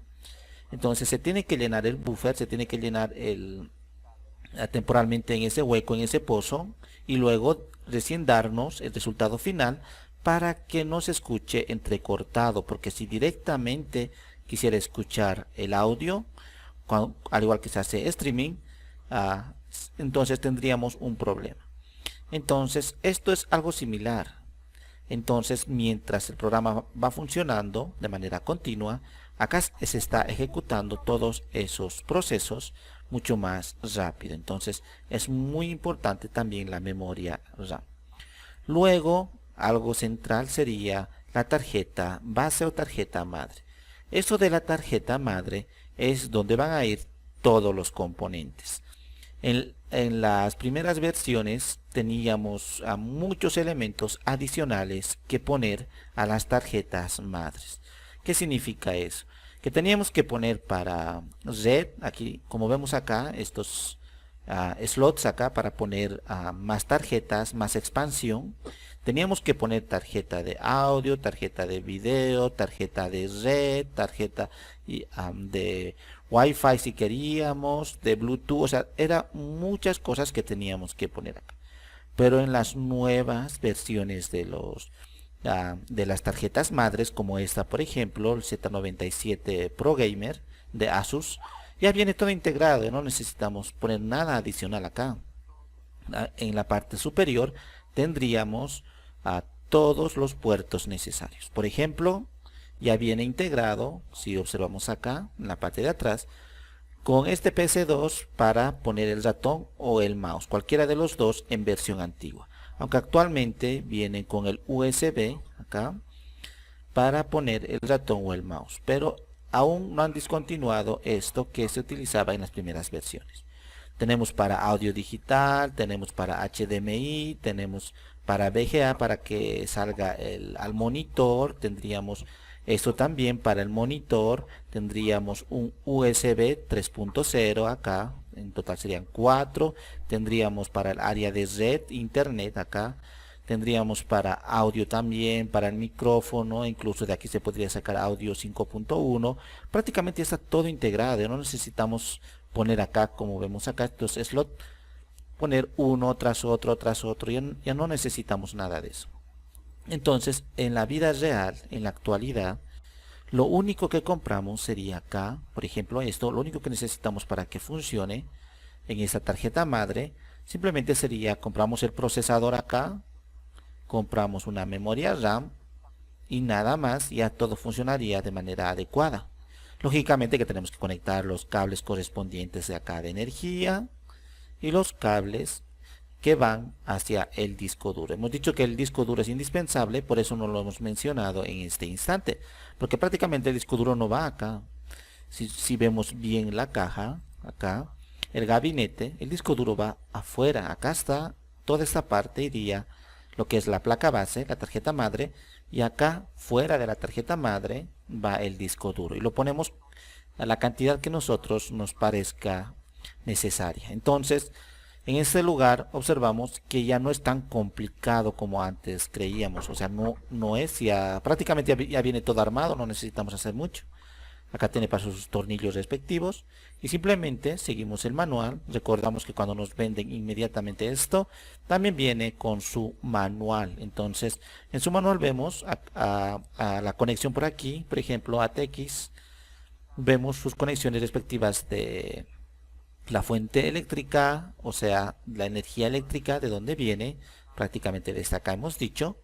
Entonces se tiene que llenar el buffer, se tiene que llenar temporalmente en ese hueco, en ese pozo, y luego recién darnos el resultado final para que no se escuche entrecortado, porque si directamente quisiera escuchar el audio, al igual que se hace streaming, entonces tendríamos un problema. Entonces esto es algo similar. Entonces mientras el programa va funcionando de manera continua, acá se está ejecutando todos esos procesos mucho más rápido. Entonces es muy importante también la memoria RAM. Luego algo central sería la tarjeta base o tarjeta madre. Esto de la tarjeta madre es donde van a ir todos los componentes. En las primeras versiones teníamos muchos elementos adicionales que poner a las tarjetas madres. ¿Qué significa eso? Que teníamos que poner para red, aquí como vemos acá, estos slots acá para poner más tarjetas, más expansión. Teníamos que poner tarjeta de audio, tarjeta de video, tarjeta de red, tarjeta de Wi-Fi si queríamos, de Bluetooth, o sea, eran muchas cosas que teníamos que poner acá. Pero en las nuevas versiones de las tarjetas madres, como esta por ejemplo, el Z97 Pro Gamer de Asus, ya viene todo integrado, no necesitamos poner nada adicional acá. En la parte superior tendríamos todos los puertos necesarios. Por ejemplo, ya viene integrado, si observamos acá en la parte de atrás, con este PC2 para poner el ratón o el mouse, cualquiera de los dos en versión antigua. Aunque actualmente vienen con el USB acá para poner el ratón o el mouse, pero aún no han discontinuado esto que se utilizaba en las primeras versiones. Tenemos para audio digital, tenemos para HDMI, tenemos para VGA para que salga al monitor, tendríamos Esto también para el monitor tendríamos un USB 3.0 acá, en total serían 4. Tendríamos para el área de red internet acá. Tendríamos para audio también, para el micrófono, incluso de aquí se podría sacar audio 5.1. Prácticamente está todo integrado, no necesitamos poner acá como vemos acá estos slots, poner uno tras otro, ya no necesitamos nada de eso. Entonces, en la vida real, en la actualidad, lo único que compramos sería acá, por ejemplo esto, lo único que necesitamos para que funcione en esta tarjeta madre, simplemente sería compramos el procesador acá, compramos una memoria RAM y nada más, ya todo funcionaría de manera adecuada. Lógicamente que tenemos que conectar los cables correspondientes de acá de energía y los cables que van hacia el disco duro. Hemos dicho que el disco duro es indispensable, por eso no lo hemos mencionado en este instante, porque prácticamente el disco duro no va acá. Si vemos bien la caja, acá, el gabinete, el disco duro va afuera. Acá está toda esta parte, iría lo que es la placa base, la tarjeta madre, y acá fuera de la tarjeta madre va el disco duro y lo ponemos a la cantidad que nosotros nos parezca necesaria. Entonces, en este lugar observamos que ya no es tan complicado como antes creíamos, o sea, no es, ya prácticamente ya viene todo armado, no necesitamos hacer mucho. Acá tiene para sus tornillos respectivos y simplemente seguimos el manual. Recordamos que cuando nos venden inmediatamente esto, también viene con su manual. Entonces, en su manual vemos a la conexión por aquí, por ejemplo, ATX. Vemos sus conexiones respectivas de la fuente eléctrica, o sea, la energía eléctrica de donde viene, prácticamente desde acá hemos dicho,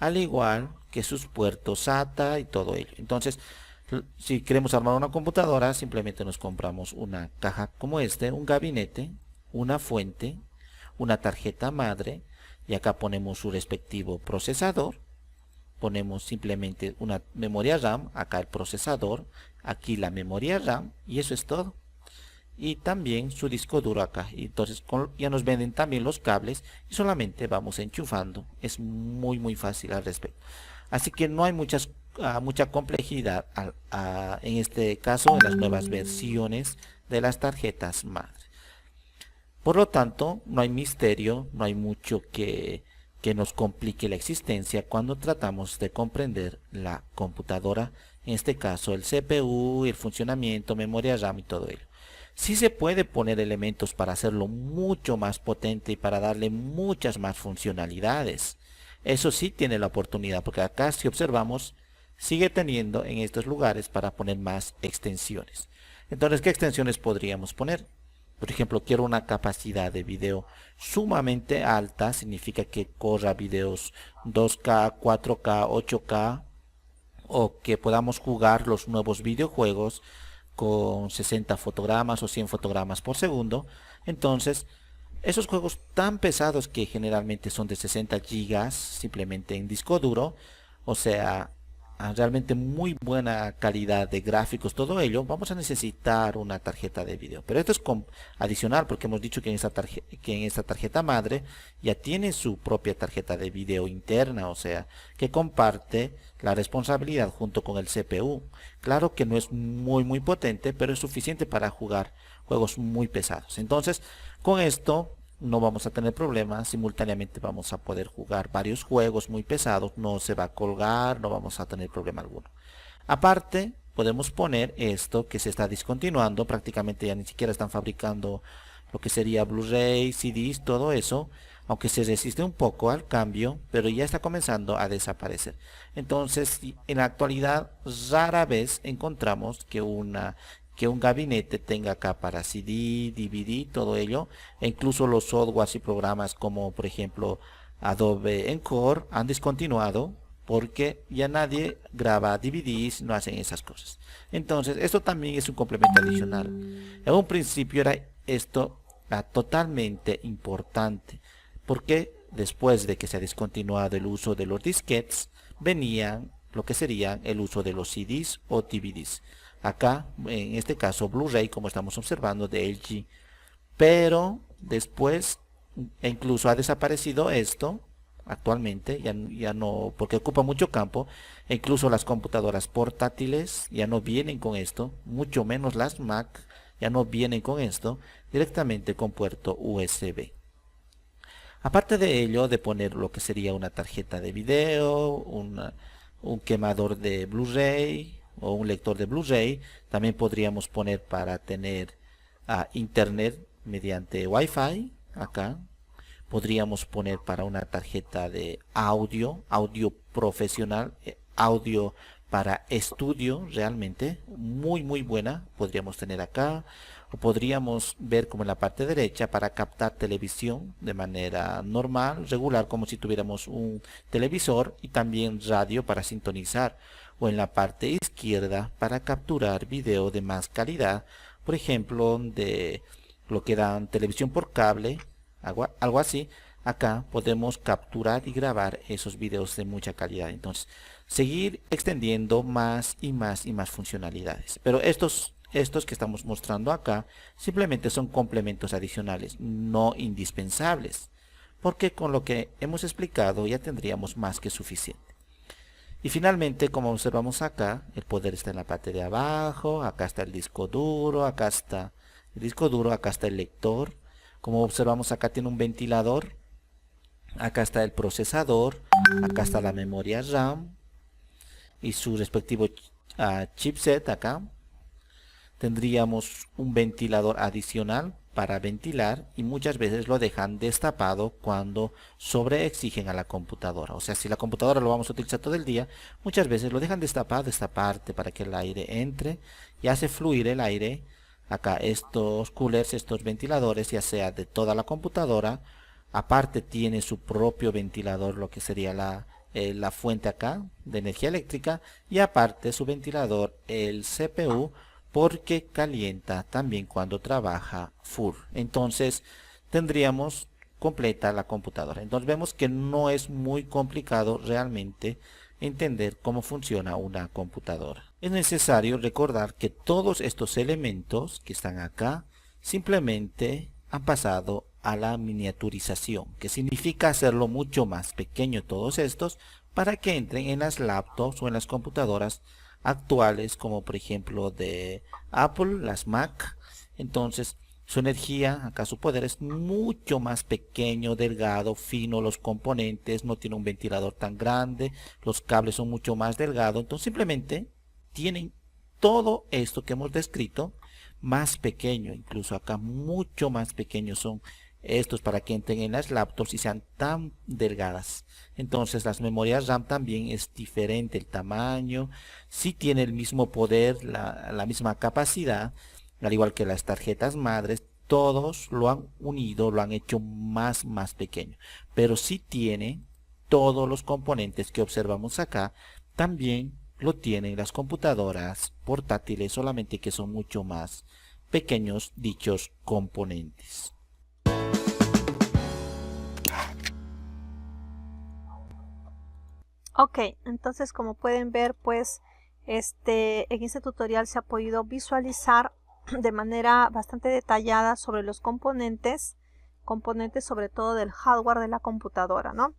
al igual que sus puertos SATA y todo ello. Entonces, si queremos armar una computadora, simplemente nos compramos una caja como un gabinete, una fuente, una tarjeta madre, y acá ponemos su respectivo procesador. Ponemos simplemente una memoria RAM, acá el procesador, aquí la memoria RAM, y eso es todo. Y también su disco duro acá. Y entonces ya nos venden también los cables y solamente vamos enchufando. Es muy fácil al respecto. Así que no hay mucha complejidad en este caso en las nuevas versiones de las tarjetas madre. Por lo tanto, no hay misterio, no hay mucho que nos complique la existencia cuando tratamos de comprender la computadora, en este caso el CPU, el funcionamiento, memoria RAM y todo ello. Sí se puede poner elementos para hacerlo mucho más potente y para darle muchas más funcionalidades. Eso sí tiene la oportunidad, porque acá si observamos sigue teniendo en estos lugares para poner más extensiones. Entonces, ¿qué extensiones podríamos poner? Por ejemplo, quiero una capacidad de video sumamente alta, significa que corra videos 2K, 4K, 8K, o que podamos jugar los nuevos videojuegos con 60 fotogramas o 100 fotogramas por segundo. Entonces, esos juegos tan pesados que generalmente son de 60 gigas simplemente en disco duro, o sea, realmente muy buena calidad de gráficos, todo ello, vamos a necesitar una tarjeta de video. Pero esto es adicional, porque hemos dicho que en esta tarjeta madre ya tiene su propia tarjeta de video interna, o sea, que comparte la responsabilidad junto con el CPU. Claro que no es muy potente, pero es suficiente para jugar juegos muy pesados. Entonces, con esto no vamos a tener problemas, simultáneamente vamos a poder jugar varios juegos muy pesados, no se va a colgar, no vamos a tener problema alguno. Aparte, podemos poner esto que se está discontinuando, prácticamente ya ni siquiera están fabricando lo que sería Blu-ray, CDs, todo eso, aunque se resiste un poco al cambio, pero ya está comenzando a desaparecer. Entonces, en la actualidad, rara vez encontramos que un gabinete tenga acá para CD, DVD, todo ello, e incluso los softwares y programas como por ejemplo Adobe Encore han discontinuado porque ya nadie graba DVDs, no hacen esas cosas. Entonces esto también es un complemento adicional. En un principio era esto totalmente importante, porque después de que se ha discontinuado el uso de los disquetes, venían lo que serían el uso de los CDs o DVDs. Acá, en este caso, Blu-ray, como estamos observando, de LG. Pero después, incluso ha desaparecido esto, actualmente, ya no, porque ocupa mucho campo, e incluso las computadoras portátiles ya no vienen con esto, mucho menos las Mac ya no vienen con esto, directamente con puerto USB. Aparte de ello, de poner lo que sería una tarjeta de video, un quemador de Blu-ray o un lector de Blu-ray, también podríamos poner para tener internet mediante Wi-Fi acá. Podríamos poner para una tarjeta de audio profesional, audio para estudio, realmente muy buena, podríamos tener acá. O podríamos ver como en la parte derecha para captar televisión de manera normal, regular, como si tuviéramos un televisor, y también radio para sintonizar. O en la parte izquierda para capturar video de más calidad, por ejemplo de lo que dan televisión por cable, algo así. Acá podemos capturar y grabar esos videos de mucha calidad. Entonces, seguir extendiendo más y más funcionalidades. Pero estos que estamos mostrando acá simplemente son complementos adicionales, no indispensables, porque con lo que hemos explicado ya tendríamos más que suficiente. Y finalmente, como observamos acá, el poder está en la parte de abajo. Acá está el disco duro, acá está el disco duro, acá está el lector. Como observamos, acá tiene un ventilador, acá está el procesador, acá está la memoria RAM y su respectivo chipset. Acá tendríamos un ventilador adicional para ventilar, y muchas veces lo dejan destapado cuando sobreexigen a la computadora. O sea, si la computadora lo vamos a utilizar todo el día, muchas veces lo dejan destapado, esta parte, para que el aire entre y hace fluir el aire. Acá estos coolers, estos ventiladores, ya sea de toda la computadora, aparte tiene su propio ventilador, lo que sería la fuente acá de energía eléctrica, y aparte su ventilador, el CPU, porque calienta también cuando trabaja full. Entonces tendríamos completa la computadora. Entonces vemos que no es muy complicado realmente entender cómo funciona una computadora. Es necesario recordar que todos estos elementos que están acá simplemente han pasado a la miniaturización, que significa hacerlo mucho más pequeño todos estos para que entren en las laptops o en las computadoras actuales, como por ejemplo de Apple, las Mac. Entonces su energía, acá su poder es mucho más pequeño, delgado, fino, los componentes, no tiene un ventilador tan grande, los cables son mucho más delgados. Entonces simplemente tienen todo esto que hemos descrito más pequeño, incluso acá mucho más pequeños son estos para que entren en las laptops y sean tan delgadas. Entonces las memorias RAM también es diferente el tamaño, sí tiene el mismo poder, la misma capacidad, al igual que las tarjetas madres. Todos lo han unido, lo han hecho más pequeño, pero sí tiene todos los componentes que observamos acá. También lo tienen las computadoras portátiles, solamente que son mucho más pequeños dichos componentes. Ok, entonces como pueden ver, pues en este tutorial se ha podido visualizar de manera bastante detallada sobre los componentes sobre todo del hardware de la computadora, ¿no?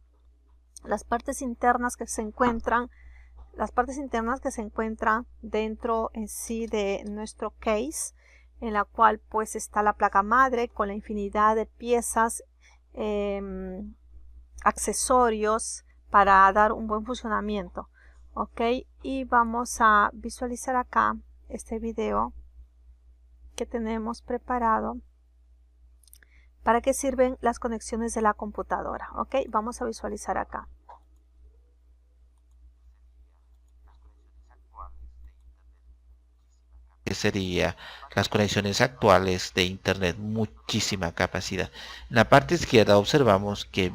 Las partes internas que se encuentran dentro en sí de nuestro case, en la cual pues está la placa madre con la infinidad de piezas, accesorios para dar un buen funcionamiento. Ok, y vamos a visualizar acá este video que tenemos preparado para qué sirven las conexiones de la computadora. Ok, vamos a visualizar acá. Que sería las conexiones actuales de internet, muchísima capacidad. En la parte izquierda observamos que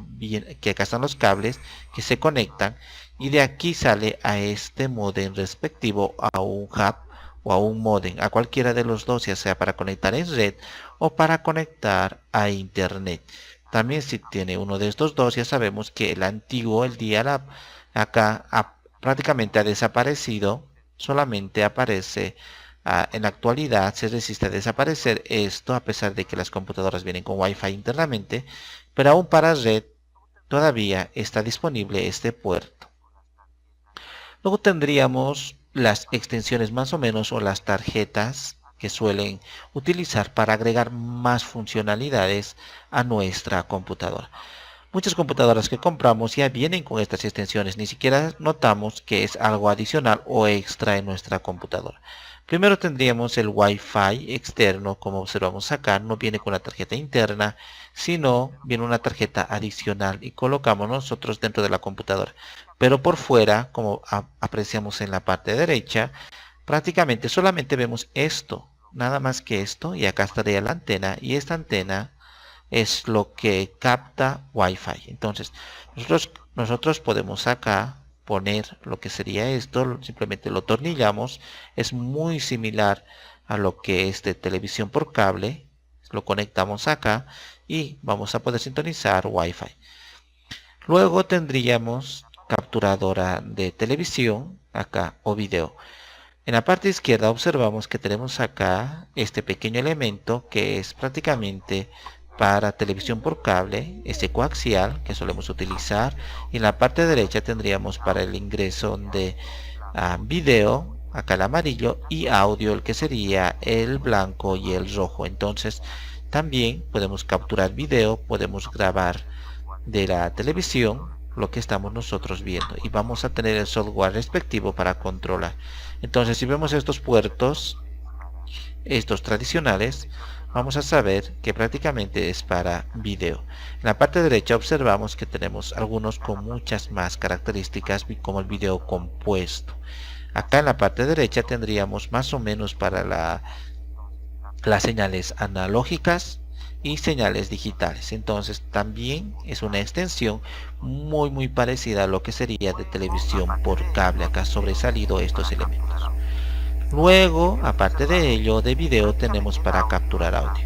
acá están los cables que se conectan, y de aquí sale a este modem respectivo a un hub o a un modem, a cualquiera de los dos, ya sea para conectar en red o para conectar a internet. También si tiene uno de estos dos, ya sabemos que el antiguo, el dial-up, acá prácticamente ha desaparecido, solamente aparece en la actualidad. Se resiste a desaparecer esto, a pesar de que las computadoras vienen con Wi-Fi internamente, pero aún para red todavía está disponible este puerto. Luego tendríamos las extensiones más o menos, o las tarjetas que suelen utilizar para agregar más funcionalidades a nuestra computadora. Muchas computadoras que compramos ya vienen con estas extensiones, ni siquiera notamos que es algo adicional o extra en nuestra computadora. Primero tendríamos el Wi-Fi externo, como observamos acá, no viene con la tarjeta interna, sino viene una tarjeta adicional y colocamos nosotros dentro de la computadora. Pero por fuera, como apreciamos en la parte derecha, prácticamente solamente vemos esto, nada más que esto, y acá estaría la antena, y esta antena es lo que capta Wi-Fi. Entonces nosotros podemos acá poner lo que sería esto, simplemente lo tornillamos, es muy similar a lo que es de televisión por cable, lo conectamos acá y vamos a poder sintonizar Wi-Fi. Luego tendríamos capturadora de televisión acá o video. En la parte izquierda observamos que tenemos acá este pequeño elemento que es prácticamente para televisión por cable, este coaxial que solemos utilizar, y en la parte derecha tendríamos para el ingreso de video, acá el amarillo, y audio, el que sería el blanco y el rojo. Entonces también podemos capturar video, podemos grabar de la televisión lo que estamos nosotros viendo, y vamos a tener el software respectivo para controlar. Entonces si vemos estos puertos, estos tradicionales, vamos a saber que prácticamente es para video. En la parte derecha observamos que tenemos algunos con muchas más características, como el video compuesto. Acá en la parte derecha tendríamos más o menos para las señales analógicas y señales digitales. Entonces también es una extensión muy parecida a lo que sería de televisión por cable. Acá sobresalido estos elementos. Luego, aparte de ello, de video tenemos para capturar audio.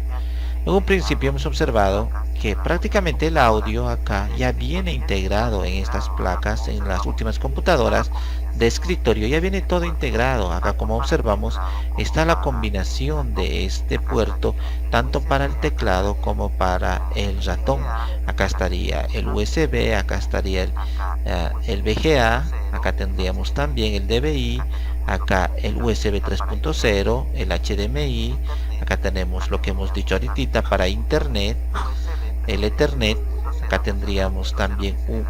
En un principio hemos observado que prácticamente el audio acá ya viene integrado en estas placas, en las últimas computadoras de escritorio, ya viene todo integrado. Acá, como observamos, está la combinación de este puerto tanto para el teclado como para el ratón. Acá estaría el USB, acá estaría el VGA, acá tendríamos también el DVI, acá el USB 3.0, el HDMI, acá tenemos lo que hemos dicho ahorita para internet, el Ethernet, acá tendríamos también un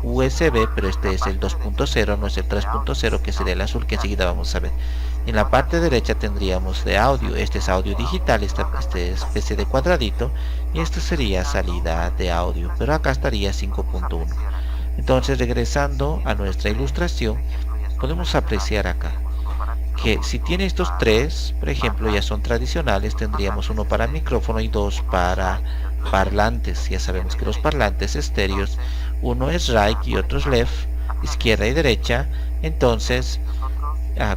USB, pero este es el 2.0, no es el 3.0, que sería el azul, que enseguida vamos a ver. En la parte derecha tendríamos de audio, este es audio digital, esta especie de cuadradito, y esto sería salida de audio, pero acá estaría 5.1. Entonces, regresando a nuestra ilustración, podemos apreciar acá que si tiene estos tres, por ejemplo, ya son tradicionales, tendríamos uno para micrófono y dos para parlantes. Ya sabemos que los parlantes estéreos, uno es right y otro es left, izquierda y derecha. Entonces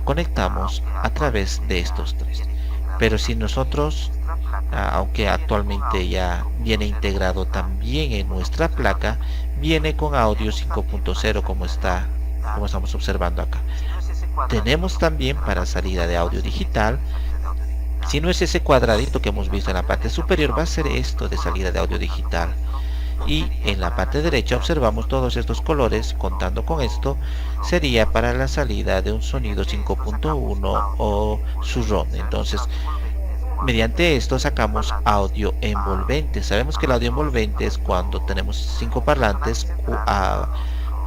conectamos a través de estos tres. Pero si nosotros, aunque actualmente ya viene integrado también en nuestra placa, viene con audio 5.0 como estamos observando acá. Tenemos también para salida de audio digital. Si no es ese cuadradito que hemos visto en la parte superior, va a ser esto de salida de audio digital. Y en la parte derecha observamos todos estos colores. Contando con esto, sería para la salida de un sonido 5.1 o surround. Entonces, mediante esto sacamos audio envolvente. Sabemos que el audio envolvente es cuando tenemos 5 parlantes a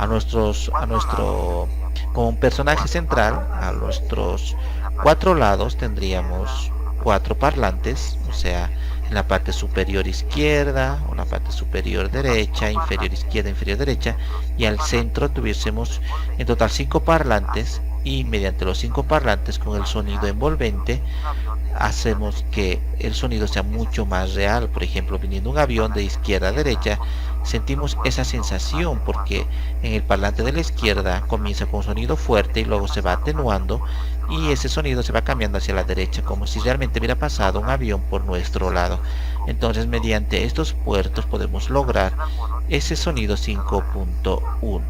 nuestro como un personaje central. A nuestros 4 lados tendríamos 4 parlantes, o sea, en la parte superior izquierda, o la parte superior derecha, inferior izquierda, inferior derecha, y al centro tuviésemos en total 5 parlantes, y mediante los 5 parlantes con el sonido envolvente hacemos que el sonido sea mucho más real. Por ejemplo, viniendo un avión de izquierda a derecha, sentimos esa sensación porque en el parlante de la izquierda comienza con un sonido fuerte y luego se va atenuando, y ese sonido se va cambiando hacia la derecha, como si realmente hubiera pasado un avión por nuestro lado. Entonces, mediante estos puertos podemos lograr ese sonido 5.1.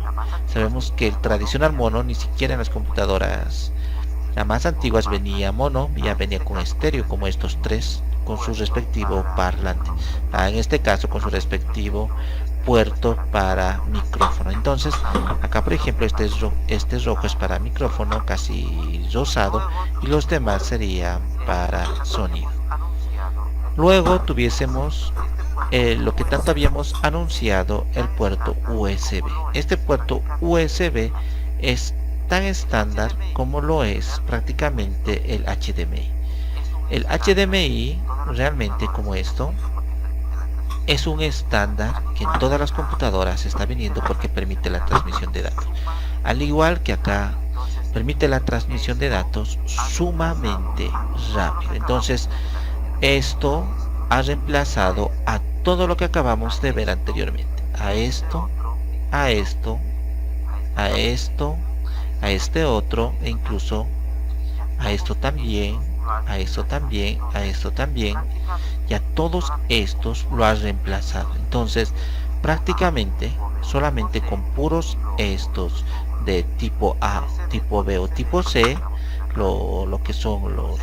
Sabemos que el tradicional mono, ni siquiera en las computadoras Las más antiguas venía mono, ya venía con estéreo, como estos tres, con su respectivo parlante. En este caso con su respectivo puerto para micrófono. Entonces acá por ejemplo este rojo es para micrófono, casi rosado, y los demás serían para sonido. Luego tuviésemos lo que tanto habíamos anunciado, el puerto USB. Este puerto USB es tan estándar como lo es prácticamente el HDMI. El HDMI realmente, como esto, es un estándar que en todas las computadoras está viniendo porque permite la transmisión de datos. Al igual que acá, permite la transmisión de datos sumamente rápido. Entonces, esto ha reemplazado a todo lo que acabamos de ver anteriormente. A esto, a esto, a esto, a este otro, e incluso a esto también, a esto también, a esto también, y a todos estos lo ha reemplazado. Entonces prácticamente solamente con puros estos de tipo A, tipo B o tipo C, lo que son los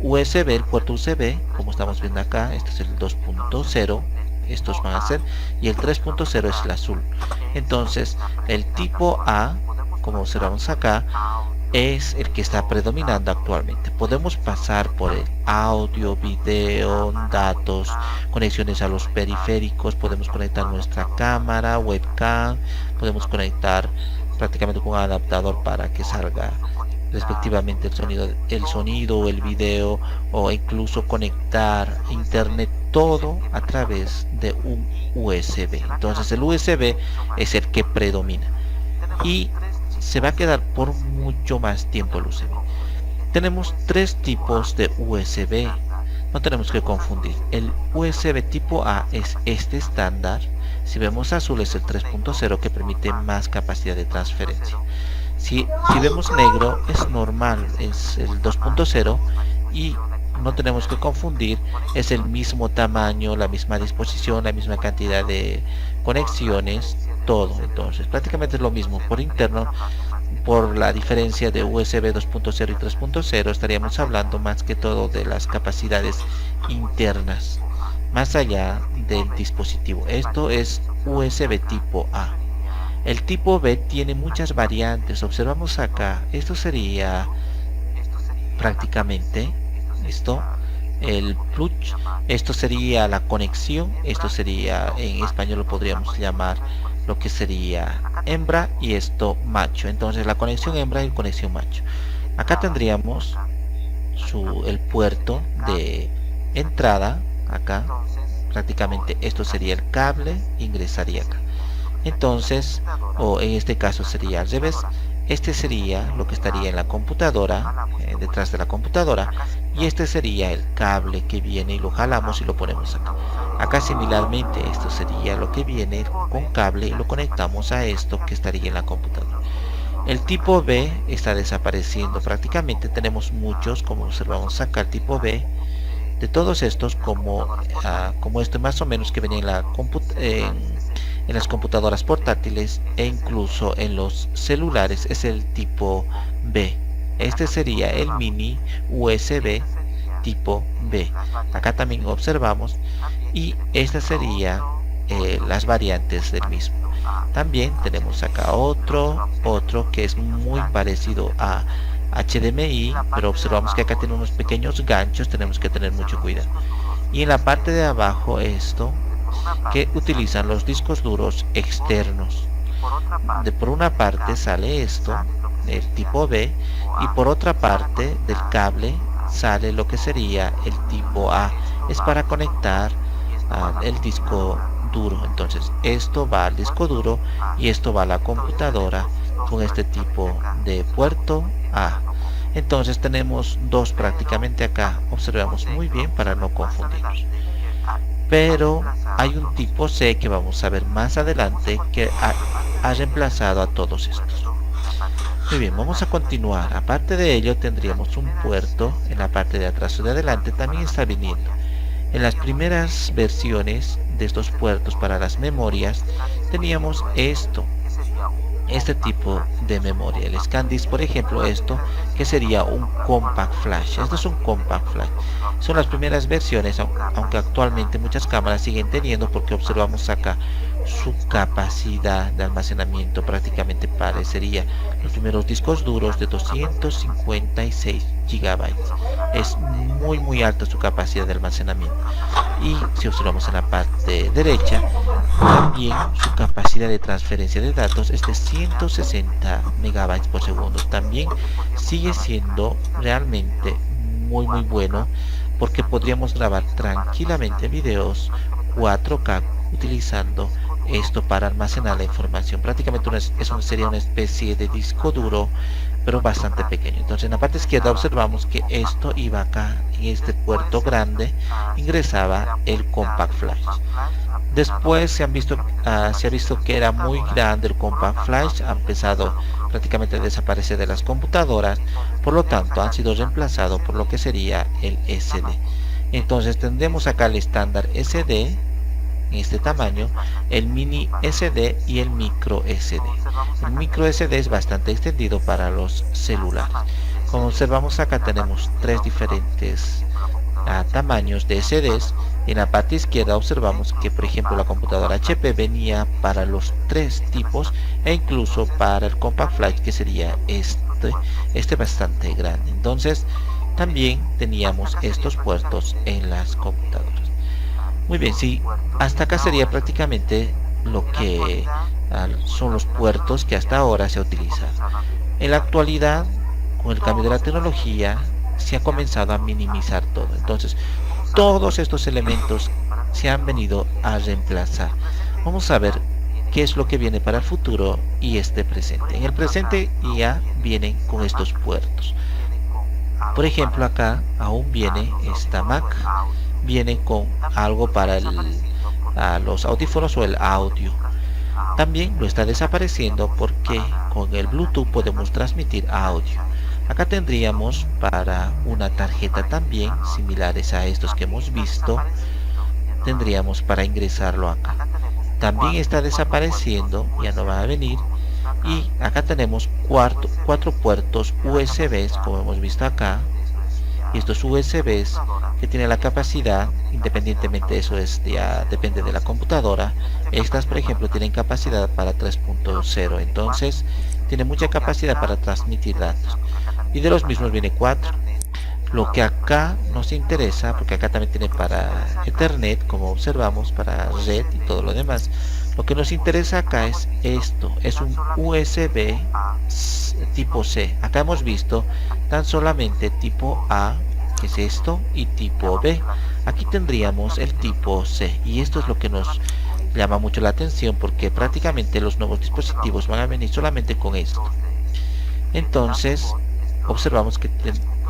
USB, el puerto USB, como estamos viendo acá, este es el 2.0, estos van a ser, y el 3.0 es el azul. Entonces el tipo A, como observamos acá, es el que está predominando actualmente. Podemos pasar por el audio, video, datos, conexiones a los periféricos, podemos conectar nuestra cámara, webcam, podemos conectar prácticamente con un adaptador para que salga respectivamente el sonido o el video, o incluso conectar internet, todo a través de un USB. Entonces el USB es el que predomina y se va a quedar por mucho más tiempo el USB. Tenemos tres tipos de USB, no tenemos que confundir. El USB tipo A es este estándar, si vemos azul es el 3.0 que permite más capacidad de transferencia. Si vemos negro es normal, es el 2.0, y no tenemos que confundir, es el mismo tamaño, la misma disposición, la misma cantidad de conexiones, todo. Entonces prácticamente es lo mismo por interno. Por la diferencia de USB 2.0 y 3.0 estaríamos hablando más que todo de las capacidades internas, más allá del dispositivo. Esto es USB tipo A. El tipo B tiene muchas variantes. Observamos acá, esto sería prácticamente esto, el plug, esto sería la conexión, esto sería, en español lo podríamos llamar lo que sería hembra, y esto macho. Entonces la conexión hembra y conexión macho. Acá tendríamos el puerto de entrada, acá prácticamente esto sería el cable, ingresaría acá. Entonces, o en este caso sería al revés, este sería lo que estaría en la computadora, detrás de la computadora, y este sería el cable que viene y lo jalamos y lo ponemos acá. Acá similarmente esto sería lo que viene con cable y lo conectamos a esto que estaría en la computadora. El tipo B está desapareciendo prácticamente. Tenemos muchos, como observamos acá, el tipo B. De todos estos, como esto más o menos que venía en las computadoras portátiles e incluso en los celulares, es el tipo B. Este sería el mini USB tipo B. Acá también observamos, y esta sería las variantes del mismo. También tenemos acá otro que es muy parecido a HDMI, pero observamos que acá tiene unos pequeños ganchos, tenemos que tener mucho cuidado. Y en la parte de abajo esto, que utilizan los discos duros externos. Por una parte sale esto, el tipo B, y por otra parte del cable sale lo que sería el tipo A. Es para conectar el disco duro. Entonces esto va al disco duro y esto va a la computadora con este tipo de puerto A. Entonces tenemos dos prácticamente acá. Observamos muy bien para no confundirnos. Pero hay un tipo C que vamos a ver más adelante que ha reemplazado a todos estos. Muy bien, vamos a continuar. Aparte de ello tendríamos un puerto en la parte de atrás o de adelante, también está viniendo. En las primeras versiones de estos puertos para las memorias teníamos esto, este tipo de memoria. El ScanDisk, por ejemplo, esto que sería un Compact Flash. Esto es un Compact Flash. Son las primeras versiones, aunque actualmente muchas cámaras siguen teniendo, porque observamos acá su capacidad de almacenamiento prácticamente parecería los primeros discos duros de 256 GB. Es muy alta su capacidad de almacenamiento. Y si observamos en la parte derecha, también su capacidad de transferencia de datos es de 160 MB por segundo. También sigue siendo realmente muy bueno, porque podríamos grabar tranquilamente videos 4K utilizando esto para almacenar la información. Prácticamente sería una especie de disco duro, pero bastante pequeño. Entonces en la parte izquierda observamos que esto iba acá, en este puerto grande ingresaba el Compact Flash. Después se ha visto que era muy grande el Compact Flash, ha empezado prácticamente a desaparecer de las computadoras, por lo tanto han sido reemplazados por lo que sería el SD. Entonces tendremos acá el estándar SD en este tamaño, el mini SD y el micro SD. El micro SD es bastante extendido para los celulares. Como observamos acá tenemos tres diferentes tamaños de SDs. En la parte izquierda observamos que, por ejemplo, la computadora HP venía para los tres tipos, e incluso para el Compact Flash, que sería este bastante grande. Entonces también teníamos estos puertos en las computadoras. Muy bien, sí, hasta acá sería prácticamente lo que son los puertos que hasta ahora se utilizan. En la actualidad, con el cambio de la tecnología, se ha comenzado a minimizar todo. Entonces todos estos elementos se han venido a reemplazar. Vamos a ver qué es lo que viene para el futuro y este presente. En el presente ya vienen con estos puertos. Por ejemplo, acá aún viene esta Mac, viene con algo para los audífonos o el audio. También lo está desapareciendo porque con el Bluetooth podemos transmitir audio. Acá tendríamos para una tarjeta también similares a estos que hemos visto, tendríamos para ingresarlo acá. También está desapareciendo, ya no va a venir. Y acá tenemos cuatro puertos USBs, como hemos visto acá. Y estos USBs que tienen la capacidad, independientemente de eso, ya depende de la computadora. Estas, por ejemplo, tienen capacidad para 3.0, entonces tiene mucha capacidad para transmitir datos. Y de los mismos viene 4. Lo que acá nos interesa, porque acá también tiene para Ethernet, como observamos, para red y todo lo demás. Lo que nos interesa acá es esto, es un USB tipo C. Acá hemos visto tan solamente tipo A, que es esto, y tipo B. Aquí tendríamos el tipo C, y esto es lo que nos llama mucho la atención, porque prácticamente los nuevos dispositivos van a venir solamente con esto. Entonces observamos que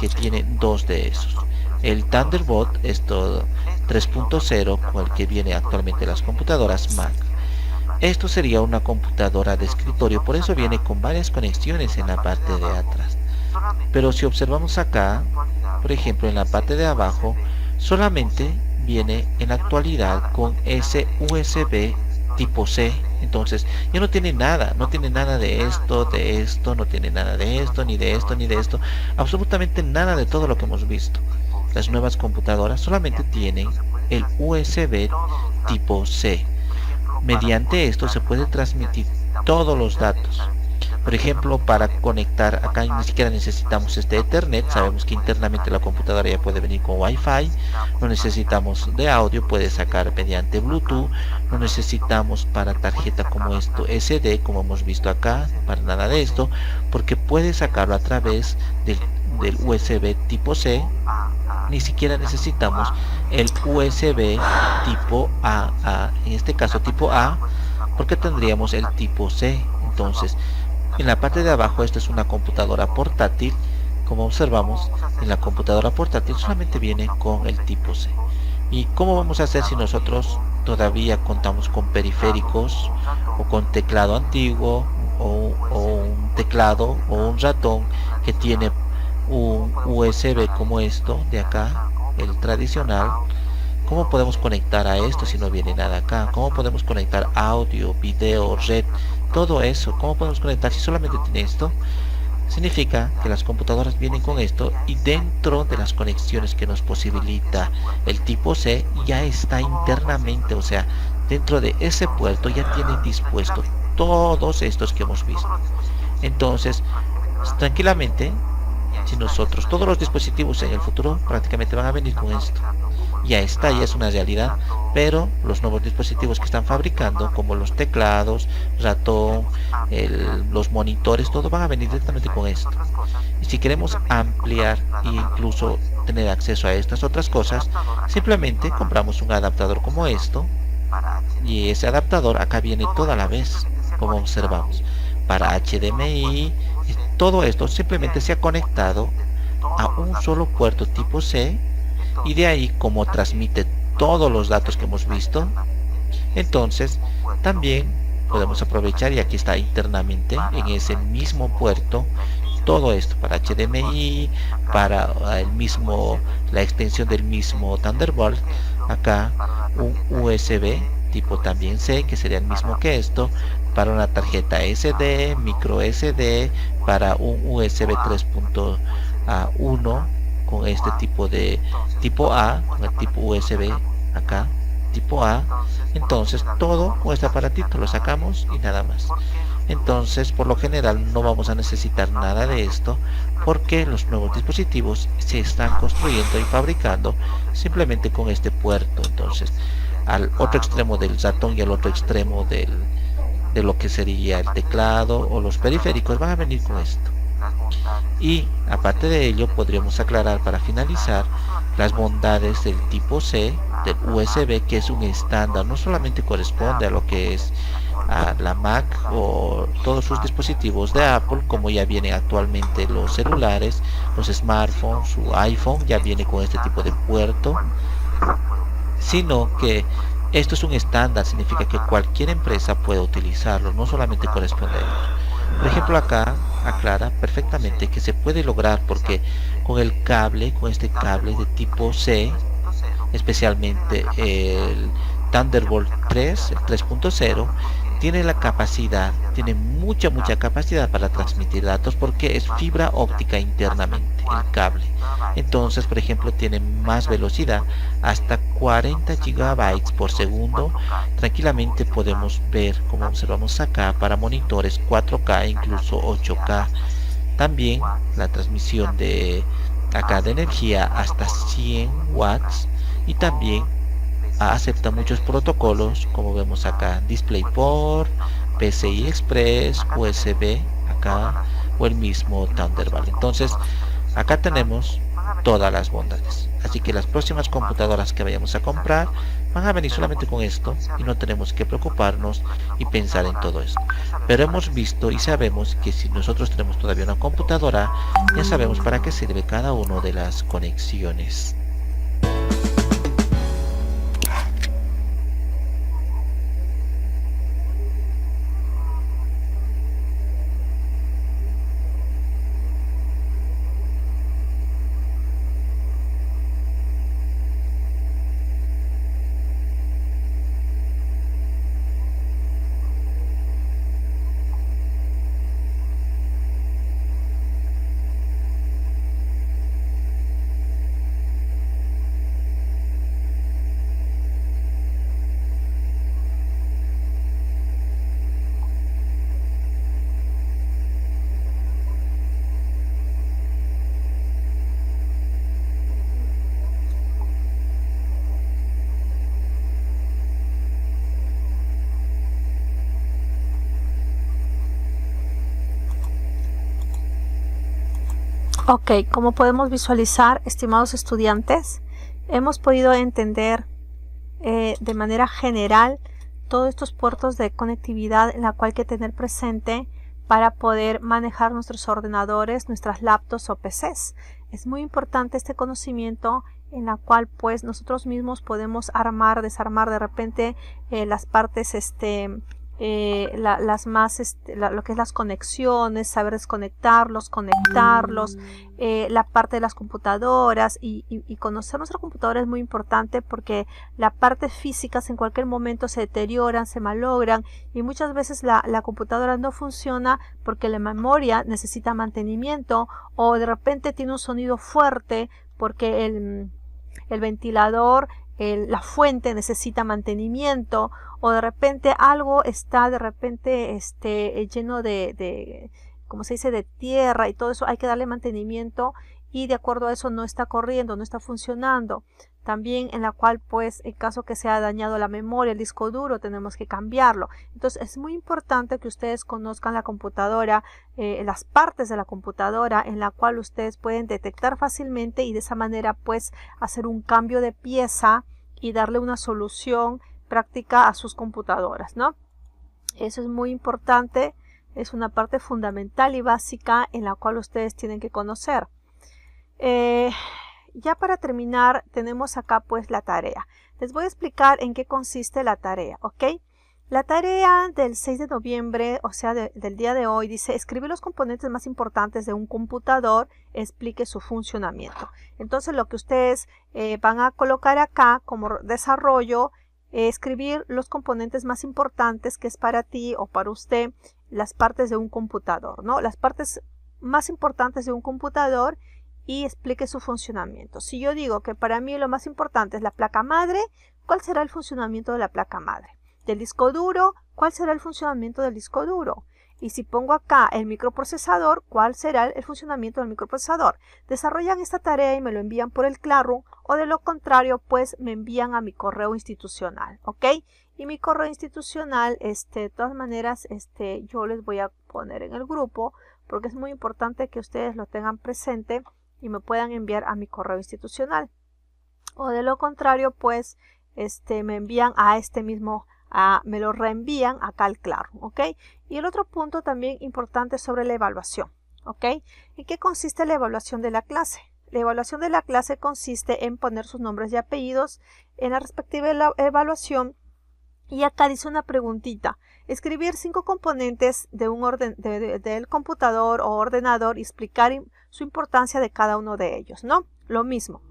tiene dos de esos. El Thunderbolt, esto 3.0, con el que viene actualmente las computadoras Mac. Esto sería una computadora de escritorio, por eso viene con varias conexiones en la parte de atrás. Pero si observamos acá, por ejemplo en la parte de abajo, solamente viene en la actualidad con ese USB tipo C. Entonces ya no tiene nada de esto, no tiene nada de esto, ni de esto, ni de esto, absolutamente nada de todo lo que hemos visto. Las nuevas computadoras solamente tienen el USB tipo C. Mediante esto se puede transmitir todos los datos. Por ejemplo, para conectar, acá ni siquiera necesitamos este Ethernet. Sabemos que internamente la computadora ya puede venir con Wi-Fi. No necesitamos de audio, puede sacar mediante Bluetooth. No necesitamos para tarjeta como esto SD, como hemos visto acá, para nada de esto, porque puede sacarlo a través del USB tipo C. Ni siquiera necesitamos el USB tipo A, en este caso tipo A, porque tendríamos el tipo C. Entonces en la parte de abajo, esto es una computadora portátil. Como observamos, en la computadora portátil solamente viene con el tipo C. ¿Y cómo vamos a hacer si nosotros todavía contamos con periféricos o con teclado antiguo o un teclado o un ratón que tiene un USB como esto de acá, el tradicional? ¿Cómo podemos conectar a esto si no viene nada acá? ¿Cómo podemos conectar audio, video, red todo eso, ¿cómo podemos conectar si solamente tiene esto? Significa que las computadoras vienen con esto y dentro de las conexiones que nos posibilita el tipo C ya está internamente, o sea, dentro de ese puerto ya tiene dispuesto todos estos que hemos visto. Entonces, tranquilamente, si nosotros, todos los dispositivos en el futuro prácticamente van a venir con esto. Ya está, ya es una realidad, pero los nuevos dispositivos que están fabricando, como los teclados, ratón, los monitores, todo van a venir directamente con esto. Y si queremos ampliar e incluso tener acceso a estas otras cosas, simplemente compramos un adaptador como esto, y ese adaptador acá viene toda la vez, como observamos, para HDMI. Todo esto simplemente se ha conectado a un solo puerto tipo C, y de ahí, como transmite todos los datos que hemos visto, entonces también podemos aprovechar, y aquí está internamente en ese mismo puerto todo esto para HDMI, para la extensión del mismo Thunderbolt. Acá un USB tipo también C, que sería el mismo que esto, para una tarjeta SD, micro SD, para un USB 3.1 con este tipo de tipo A, con el tipo USB acá, tipo A. Entonces todo con este aparatito lo sacamos y nada más. Entonces, por lo general no vamos a necesitar nada de esto, porque los nuevos dispositivos se están construyendo y fabricando simplemente con este puerto. Entonces, al otro extremo del ratón y al otro extremo de lo que sería el teclado o los periféricos van a venir con esto. Y aparte de ello, podríamos aclarar para finalizar las bondades del tipo C del USB, que es un estándar, no solamente corresponde a lo que es a la Mac o todos sus dispositivos de Apple, como ya vienen actualmente los celulares, los smartphones, su iPhone ya viene con este tipo de puerto, sino que esto es un estándar, significa que cualquier empresa puede utilizarlo, no solamente corresponde a ellos. Por ejemplo, acá aclara perfectamente que se puede lograr, porque con el cable, con este cable de tipo C, especialmente el Thunderbolt 3, el 3.0, tiene la capacidad, tiene mucha capacidad para transmitir datos, porque es fibra óptica internamente el cable. Entonces, por ejemplo, tiene más velocidad, hasta 40 gigabytes por segundo. Tranquilamente podemos ver, como observamos acá, para monitores 4K, incluso 8K. También la transmisión de acá de energía hasta 100 watts, y también acepta muchos protocolos, como vemos acá, DisplayPort, PCI Express, USB acá, o el mismo Thunderbolt. Entonces acá tenemos todas las bondades, así que las próximas computadoras que vayamos a comprar van a venir solamente con esto, y no tenemos que preocuparnos y pensar en todo esto. Pero hemos visto y sabemos que si nosotros tenemos todavía una computadora, ya sabemos para qué sirve cada una de las conexiones. Ok, como podemos visualizar, estimados estudiantes, hemos podido entender de manera general todos estos puertos de conectividad en la cual hay que tener presente para poder manejar nuestros ordenadores, nuestras laptops o PCs. Es muy importante este conocimiento, en la cual pues nosotros mismos podemos armar, desarmar de repente las partes las más, lo que es las conexiones, saber desconectarlos, conectarlos, la parte de las computadoras y conocer nuestra computadora es muy importante porque la parte física en cualquier momento se deterioran, se malogran y muchas veces la computadora no funciona porque la memoria necesita mantenimiento o de repente tiene un sonido fuerte porque el ventilador, la fuente necesita mantenimiento o de repente algo está lleno como se dice, de tierra y todo eso, hay que darle mantenimiento y de acuerdo a eso no está corriendo, no está funcionando. También en la cual pues en caso que se haya dañado la memoria, el disco duro, tenemos que cambiarlo. Entonces es muy importante que ustedes conozcan la computadora, las partes de la computadora en la cual ustedes pueden detectar fácilmente y de esa manera pues hacer un cambio de pieza y darle una solución práctica a sus computadoras, ¿no? Eso es muy importante, es una parte fundamental y básica en la cual ustedes tienen que conocer. Ya para terminar tenemos acá pues la tarea. Les voy a explicar en qué consiste la tarea, ¿ok? La tarea del 6 de noviembre, o sea del día de hoy, dice escribir los componentes más importantes de un computador, explique su funcionamiento. Entonces lo que ustedes van a colocar acá como desarrollo, escribir los componentes más importantes que es para ti o para usted, las partes de un computador, ¿no? Las partes más importantes de un computador y explique su funcionamiento. Si yo digo que para mí lo más importante es la placa madre, ¿cuál será el funcionamiento de la placa madre? Del disco duro, ¿cuál será el funcionamiento del disco duro? Y si pongo acá el microprocesador, ¿cuál será el funcionamiento del microprocesador? Desarrollan esta tarea y me lo envían por el Classroom o de lo contrario, pues me envían a mi correo institucional, ¿ok? Y mi correo institucional, de todas maneras, yo les voy a poner en el grupo porque es muy importante que ustedes lo tengan presente y me puedan enviar a mi correo institucional. O de lo contrario, pues, me envían a me lo reenvían acá al Classroom, ¿ok? Y el otro punto también importante sobre la evaluación, ¿ok? ¿En qué consiste la evaluación de la clase? La evaluación de la clase consiste en poner sus nombres y apellidos en la respectiva evaluación y acá dice una preguntita. Escribir 5 componentes de del computador o ordenador y explicar su importancia de cada uno de ellos, ¿no? Lo mismo.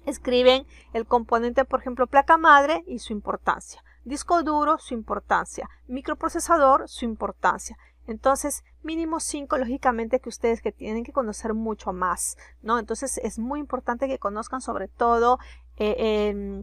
Escriben el componente, por ejemplo, placa madre y su importancia. Disco duro, su importancia. Microprocesador, su importancia. Entonces, mínimo 5, lógicamente que ustedes que tienen que conocer mucho más, ¿no? Entonces, es muy importante que conozcan sobre todo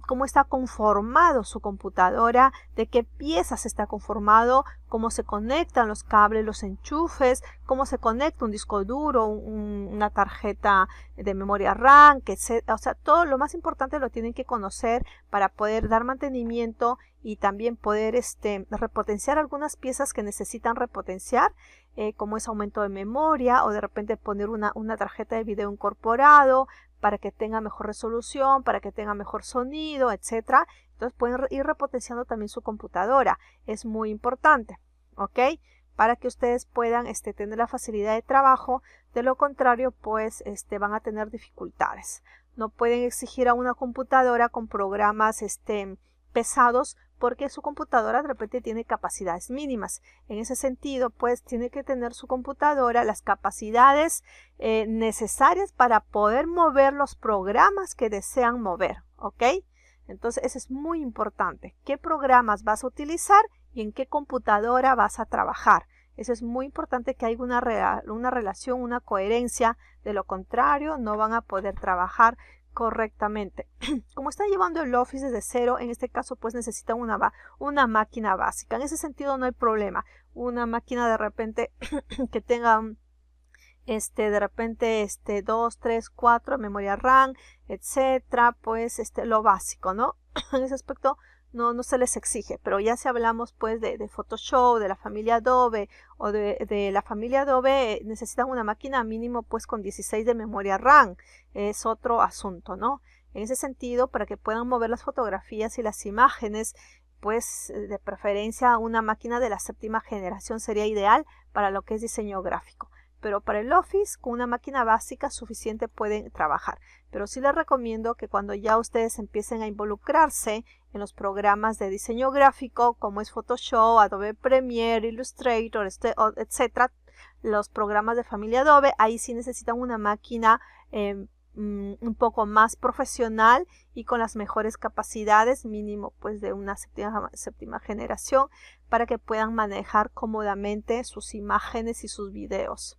cómo está conformado su computadora, de qué piezas está conformado, cómo se conectan los cables, los enchufes, cómo se conecta un disco duro, una tarjeta de memoria RAM, o sea, todo lo más importante lo tienen que conocer para poder dar mantenimiento y también poder repotenciar algunas piezas que necesitan repotenciar, como es aumento de memoria o de repente poner una tarjeta de video incorporado para que tenga mejor resolución, para que tenga mejor sonido, etcétera. Entonces pueden ir repotenciando también su computadora. Es muy importante, ¿ok? Para que ustedes puedan tener la facilidad de trabajo. De lo contrario, pues van a tener dificultades. No pueden exigir a una computadora con programas pesados porque su computadora de repente tiene capacidades mínimas. En ese sentido, pues tiene que tener su computadora las capacidades necesarias para poder mover los programas que desean mover, ¿ok? Entonces, eso es muy importante. ¿Qué programas vas a utilizar y en qué computadora vas a trabajar? Eso es muy importante que haya una relación, una coherencia. De lo contrario, no van a poder trabajar correctamente. Como están llevando el Office desde cero, en este caso pues necesitan una máquina básica. En ese sentido no hay problema. Una máquina de repente que tenga de repente 2, 3, 4 memoria RAM, etcétera, pues lo básico, ¿no? En ese aspecto no se les exige, pero ya si hablamos pues de Photoshop, de la familia Adobe o de la familia Adobe, necesitan una máquina mínimo pues con 16 de memoria RAM, es otro asunto, ¿no? En ese sentido, para que puedan mover las fotografías y las imágenes, pues de preferencia una máquina de la 7ª generación sería ideal para lo que es diseño gráfico. Pero para el Office, con una máquina básica suficiente pueden trabajar. Pero sí les recomiendo que cuando ya ustedes empiecen a involucrarse en los programas de diseño gráfico como es Photoshop, Adobe Premiere, Illustrator, etcétera, los programas de familia Adobe. Ahí sí necesitan una máquina un poco más profesional y con las mejores capacidades, mínimo pues de una séptima generación, para que puedan manejar cómodamente sus imágenes y sus videos.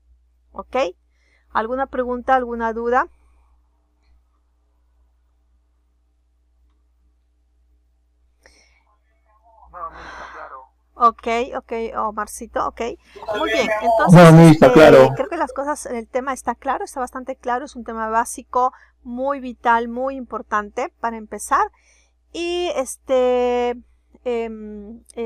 ¿Ok? ¿Alguna pregunta, alguna duda? Ok, Omarcito, ok. Muy bien, entonces No, está claro. creo que las cosas, el tema está claro, está bastante claro, es un tema básico, muy vital, muy importante para empezar. Y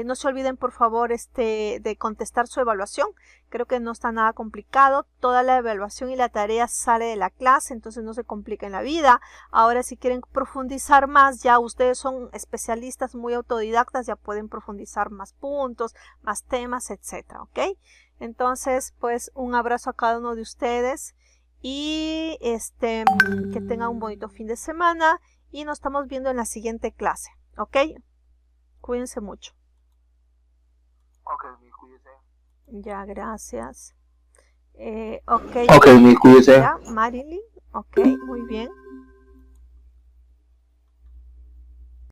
no se olviden por favor de contestar su evaluación. Creo que no está nada complicado. Toda la evaluación y la tarea sale de la clase, entonces no se compliquen la vida. Ahora si quieren profundizar más, ya ustedes son especialistas muy autodidactas, ya pueden profundizar más puntos, más temas, etcétera, ¿ok? Entonces pues un abrazo a cada uno de ustedes y que tengan un bonito fin de semana y nos estamos viendo en la siguiente clase, ¿ok? Cuídense mucho. Ok, cuídense. Ya, gracias. Ok, Ok, cuídense. ya, Marilyn, ok, muy bien.